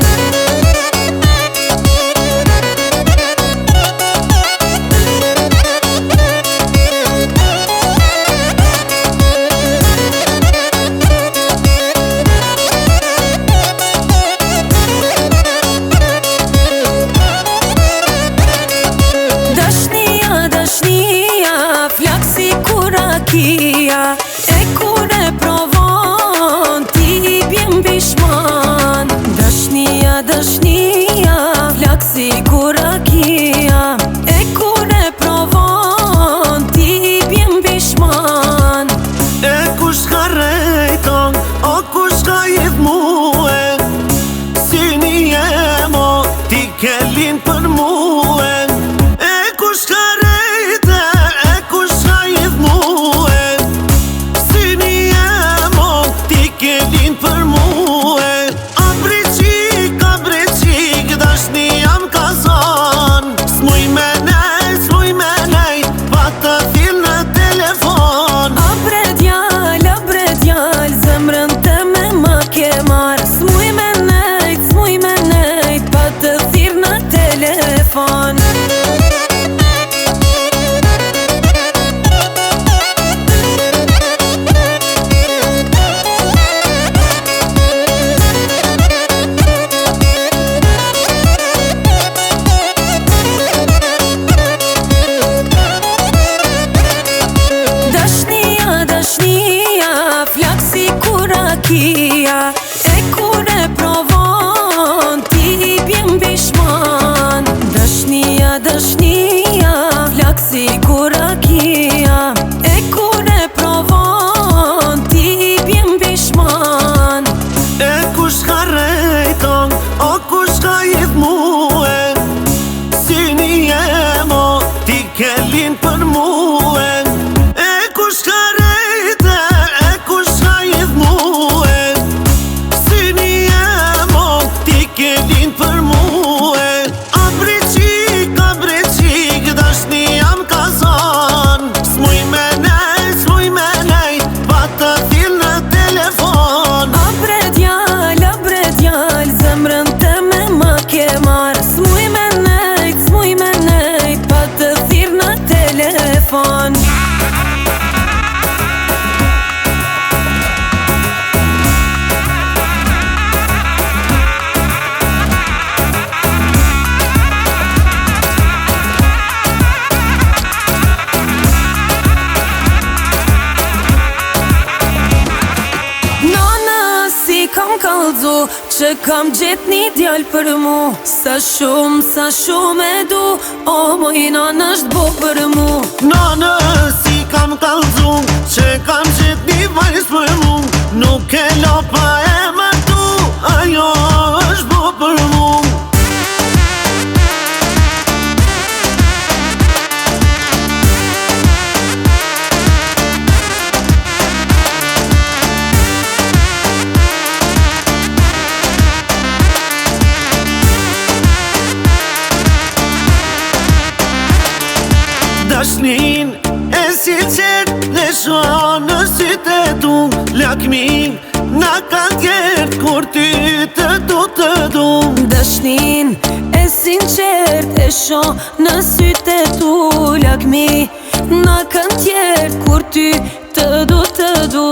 E kur e provon, ti bjen bishman. Dashnia, flak si kurakia. E kur e provon, ti bjen bishman. E kush ka rejton, o kush ka jith muë. Si një jemo, ti ke lin për muë. E kush ka rejte, e kush ka jith muë. Si një jemo, ti ke lin për muë. A bre qik, dashni jam kazan. S'muj me nejt, pa të thirr në telefon. A bre djal, zemrën të me ma ke marr. S'muj me nejt, pa të thirr në telefon. Dashnia, flak si kurakia. E kur e provon, ti bjen bishman. Dashnia, flak si kurakia. E kur e provon, ti bjen bishman. E kush ka rejton, o kush ka jith muë. Si një jemo, ti ke lin për muë. E kush ka rejte, e kush ka jith muë. Si një jemo, ti ke lin për muë. A bre qik, dashni jam kazan. S'muj me nejt, pa të thirr në telefon. A bre djal, zemrën të me ma ke marr. S'muj me nejt, pa të thirr në telefon. Kam kallzu që kam gjet një djall për mu. Sa shumë e du, o moj nana është bo për mu. Nana, si kam kallzu që kam gjet një vajz për mu. Nuk e la pa e martu, ajo është bo për mu. Dashnin e si qert dhe shoh në sytë e tu. Lakmin na ka tjert kur ty të du. Dashnin e sinqert e shoh në sytë e tu. Lakmi na kanë tjerë kur ty të du.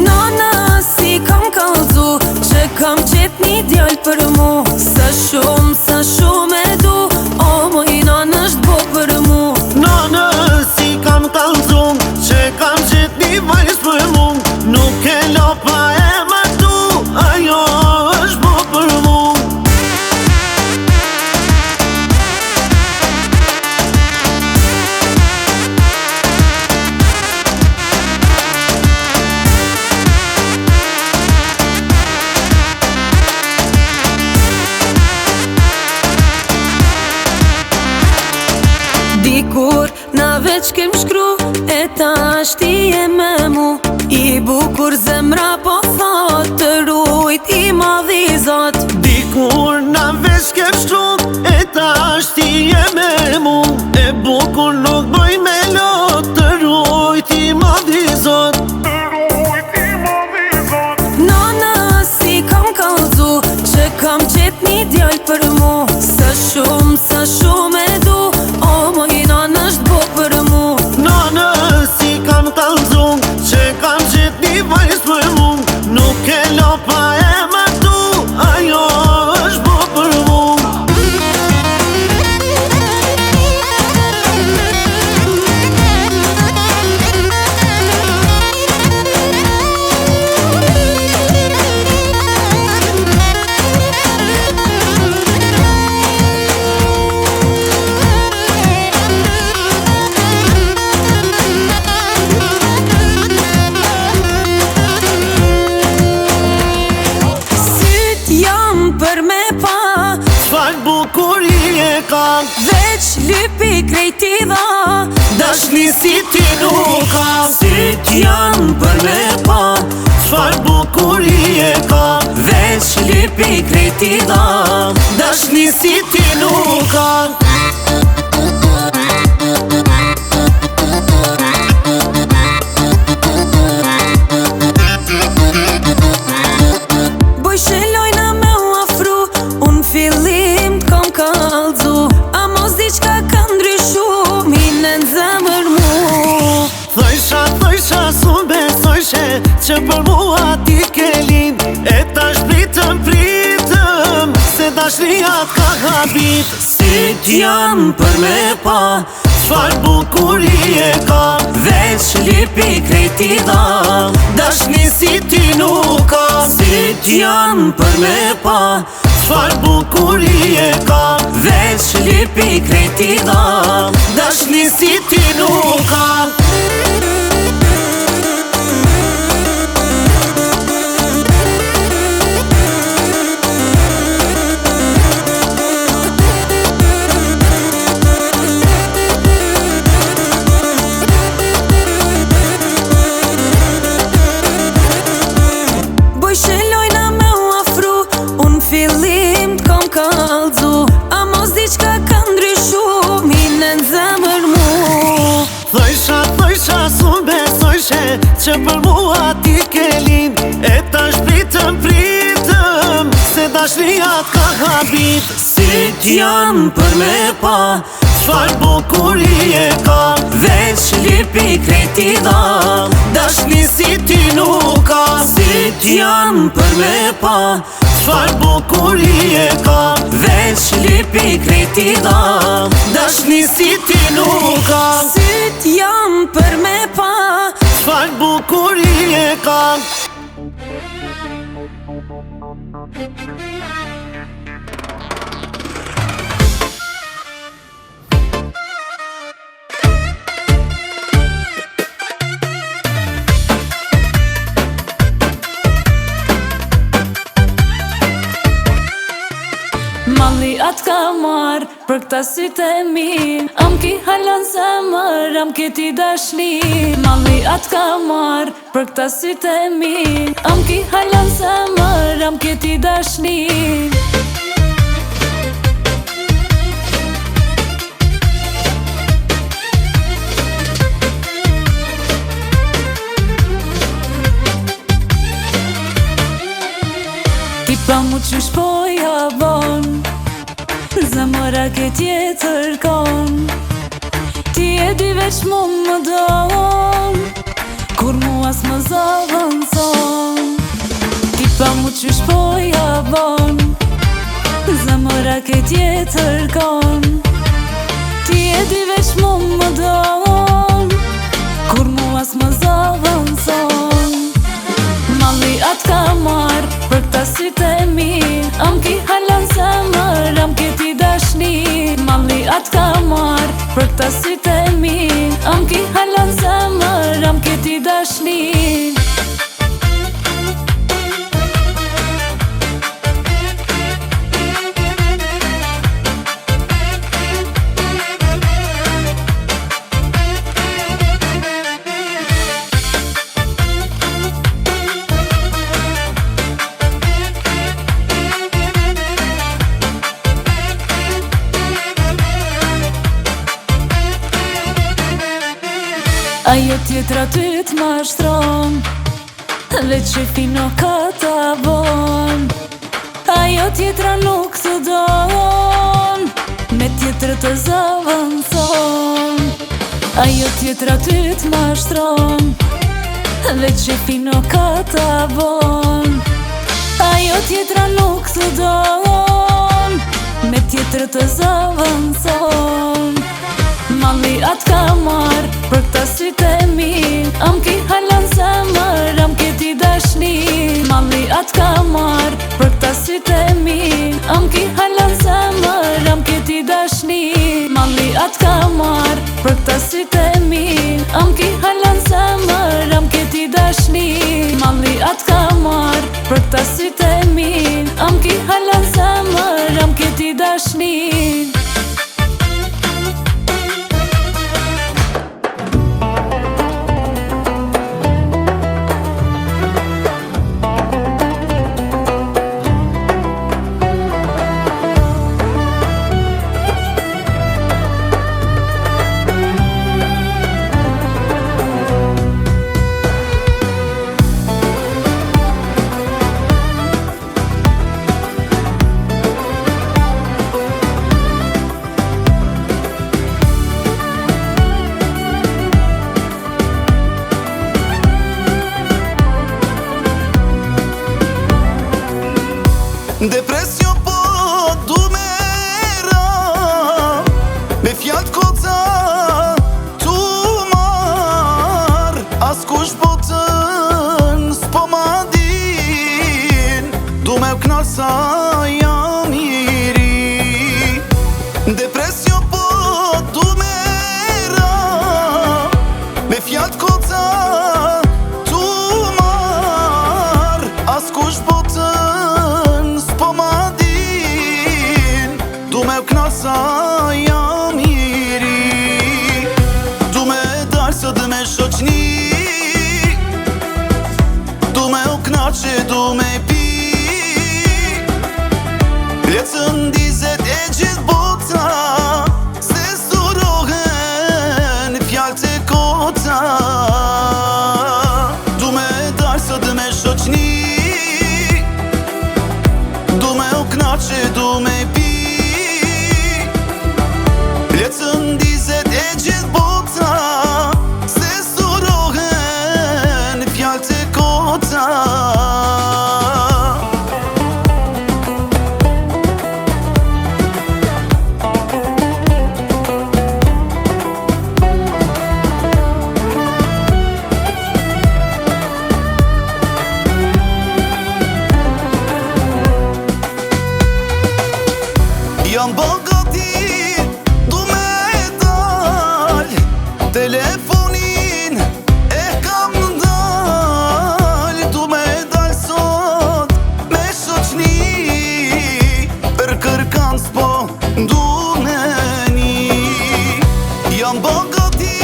Nana, si kam kallzu që kam gjet një djall për mu. Sa shumë e du, o moj nana është bo për mu. Nana, si kam kallzu që kam gjet një vajz për mu. Nuk e la pa e martu, ajo është bo për mu. Dikur na veç kem shkru, e ta ashti e me mu. I bukur zemra po thot, të rujt I madhi Zot. Dikur na vesh ke shtruk, e tash ti je me mu. E bukur nuk bëj me lot, të rujt I madhi Zot. Nana si kam kallzu, që kam qet një djall për mu. Sa shumë e du, o moj nana është bo për mu. Nana si kam kallzu, që kam qet një vajz për mu. Nuk e lopa e martu, ajo është bo për mu. Çfarë bukuri e ka, Veç lypi krejti dha, dashni si ti nuk ka. Syt janë për me pa, çfarë bukuri e ka. veç lypi krejti dha, Dashni si ti nuk ka. Boj shelojna me u afru, unë fillim t'kom kallzu. A mos diqka ka ndryshu, mine n'zemër mu. Thojsha s'unë besojshe, që për mua ti ke lind. E tash pritëm, se dashnia ka habit. Syt janë për me pa, çfarë bukuri e ka. Veç lypi krejti dha, Dashni si ti nuk ka. Syt janë për me pa, çfarë bukuri e ka. veç lypi krejti dha, Dashni si ti nuk ka. Boj shelojna me u afru, unë fillim t'kom kallzu. A mos diqka ka ndryshu, mine n'zemër mu. Thojsha s'unë besojshe, që për mua ti ke lind. E tash pritëm, se dashnia ka habit. Syt janë për me pa, çfarë bukuri e ka. Veç lypi krejti dha, Dashni si ti nuk ka. Syt janë për me pa, çfarë bukuri e ka. veç lypi krejti dha, Dashni si ti nuk ka. syt jam për me pa. Çfarë bukuri e ka. Malli atë ka marrë për këta sytë e mi. Am ki halan zemër, am ki ti dashni. Malli atë ka marrë për këta sytë e mi. Am ki halan zemër, am ki ti dashni. Ti pa mu qysh po ja bon, zemëra ke tjetër kon. Ti e di veç mu më don, kur mu as më zavën son. Ti pa mu qysh po ja bon, zemëra ke tjetër kon. Ti e di veç mu më don, kur mu as më zavën son. Malli atë ka marrë për këta sytë e mi. Am ki halan zemër, am ki ti dashni. Malli atë ka marrë për këta sytë e mi. Am ki halan zemër, am ki ti dashni. Ajo tjetra ty t'mashtron, veç që fino ka ta bon. Ajo tjetra nuk të don, me tjetrë të zëvëndson. Ajo tjetra ty t'mashtron, veç që fino ka ta bon. Ajo tjetra nuk të don, me tjetrë të zëvëndson. Malli atë ka marrë për këta sytë e mi, am ki halan zemër, am ki ti dashni. Malli atë ka marrë për këta sytë e mi, am ki halan zemër, am ki ti dashni. Malli atë ka marrë për këta sytë e mi, am ki halan zemër, am ki ti dashni. Malli atë ka marrë për këta sytë e mi, am ki halan zemër, am ki ti dashni. Depresjon po du me ra, me fjallë t'koca tu marr. As kush botën s'po ma din, du me u knall sa jam i ri. Depresjon po du me ra, me fjallë t'koca tu marr. As kush botën sa jam i ri. Du me dalë sot me shoqni, du me u knaqe, du me pi. Lecën dizet e gjithë bota, se surohen fjallë të kota. Du me dalë sot me shoqni, du me u knaqe, du me pi. Lecën dizet e gjithë bota, se surohen fjallë të kota. Jam bogati, du me dal, telefonin e kam dal. Du me dal sot me shoqni, për kërkan s'po du me ni. Jam bogati,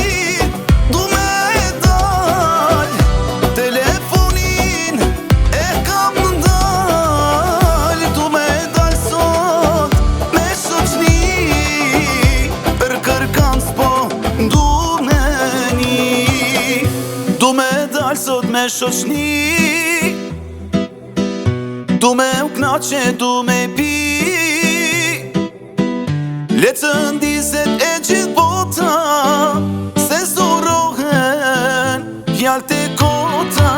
du me dal, telefonin e kam dal. Du me dal sot me shoqni, për kërkan s'po du me ni. Du me dal sot me shoqni, du me u knaqe, du me pi. Lecën dizet e gjithë bota, se surohen fjallë të kota.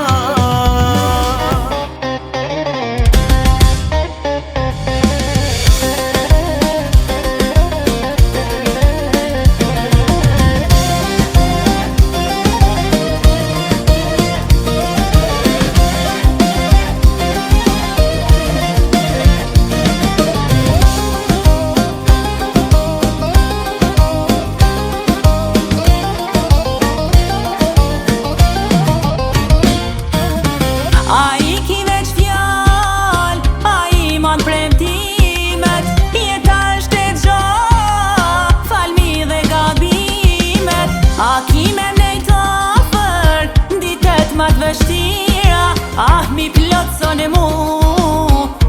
Ah, mi plotson e mu,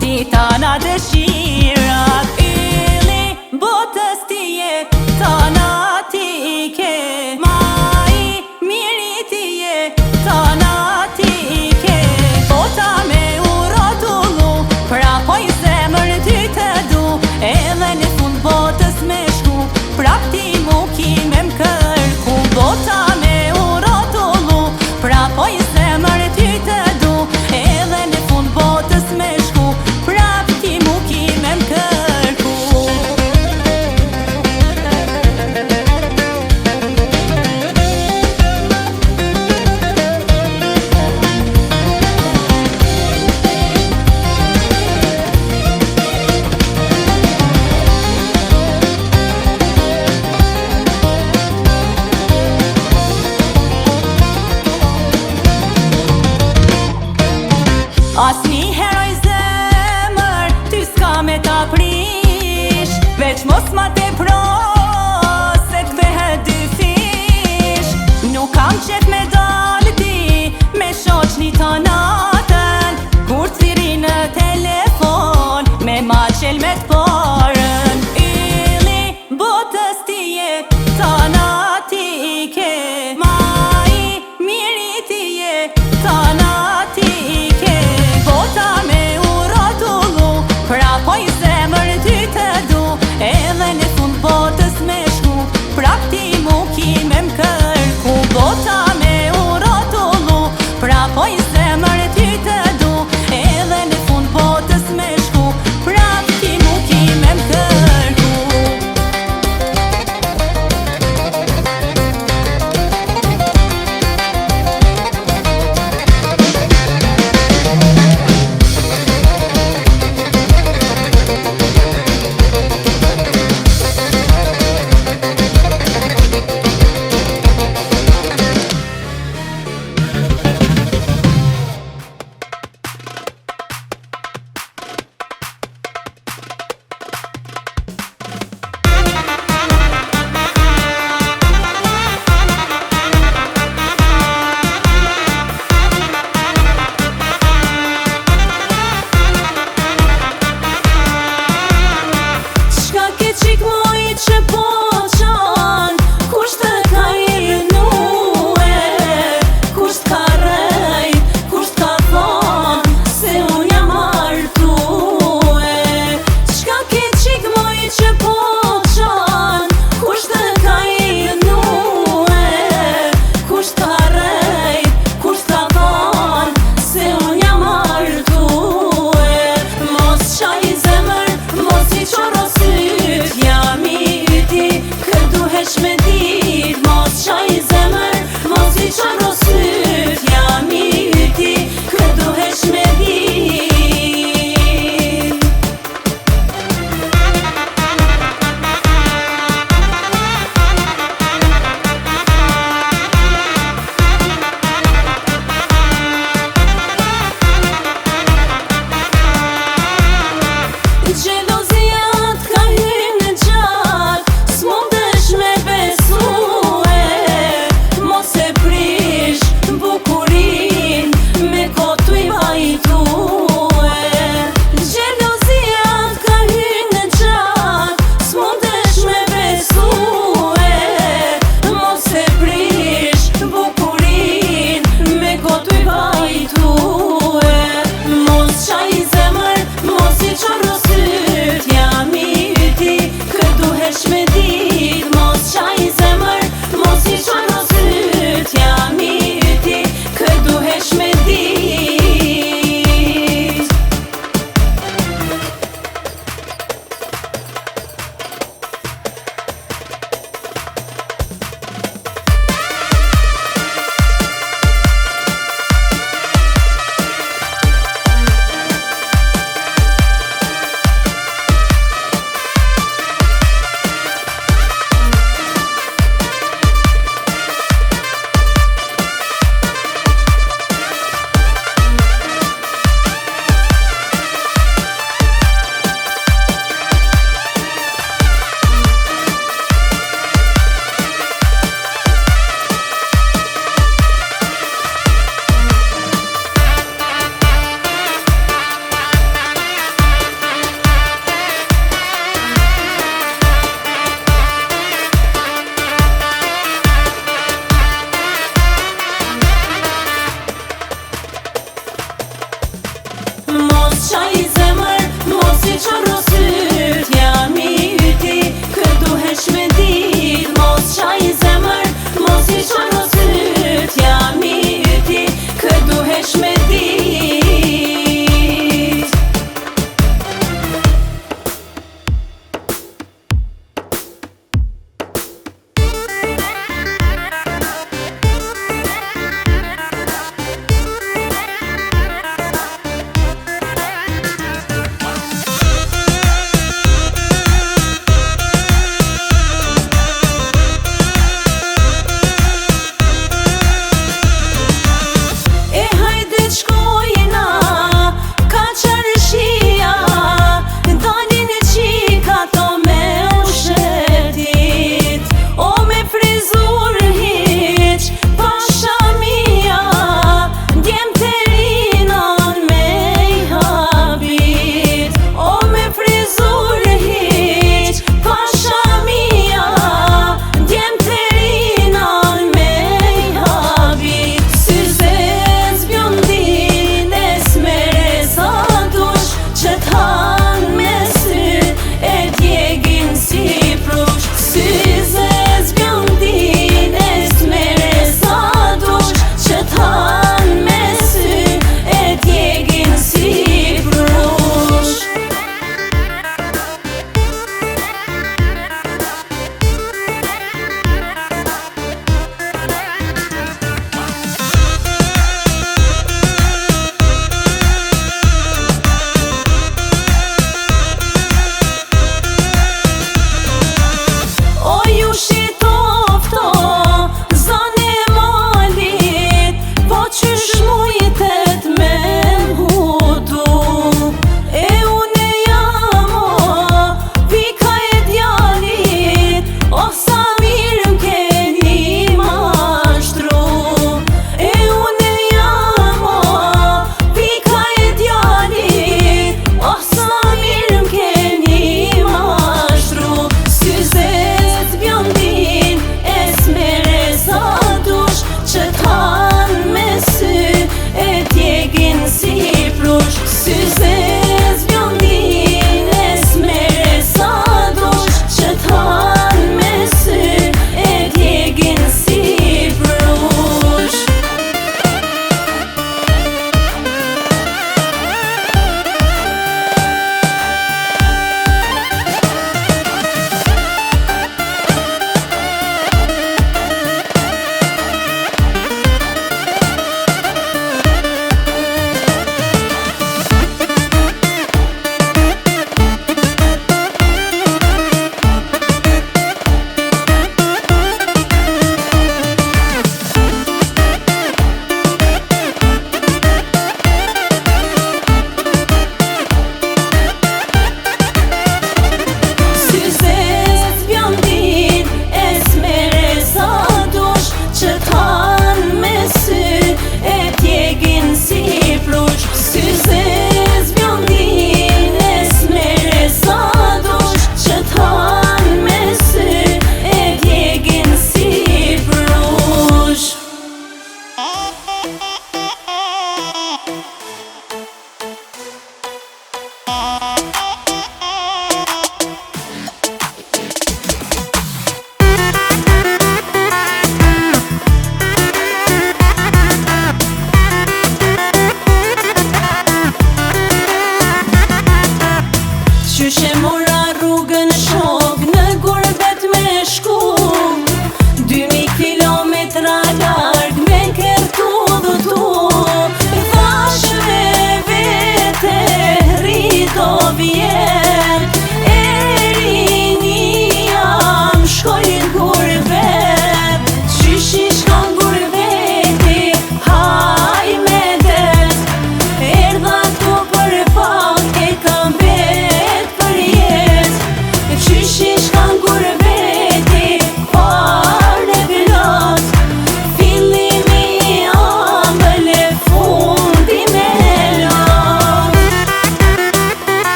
ti tana dëshirat. Ylli botës ti je, tana ti ke. Ma i mirë As një heroj zemër, ty s'ka me ta prish, veç mos ma te pro, se t'vehet dy fish. Nuk kam qef me dalë ti, me shoq një të natën, kur t'thiri në telefon, me ma qel me t'parën. Ili botës ti je tanatike, ma i miri ti je tanatike. Bota me uratullu, pra po i zemër ty të du, edhe në fund botës me shku, prap ti mu kime m'kërku. Bota me uratullu, pra po i zemër ty të du, edhe në fund botës me shku, prap ti mu kime m'kërku. Me dit, mos qaj zemër, mos i qaj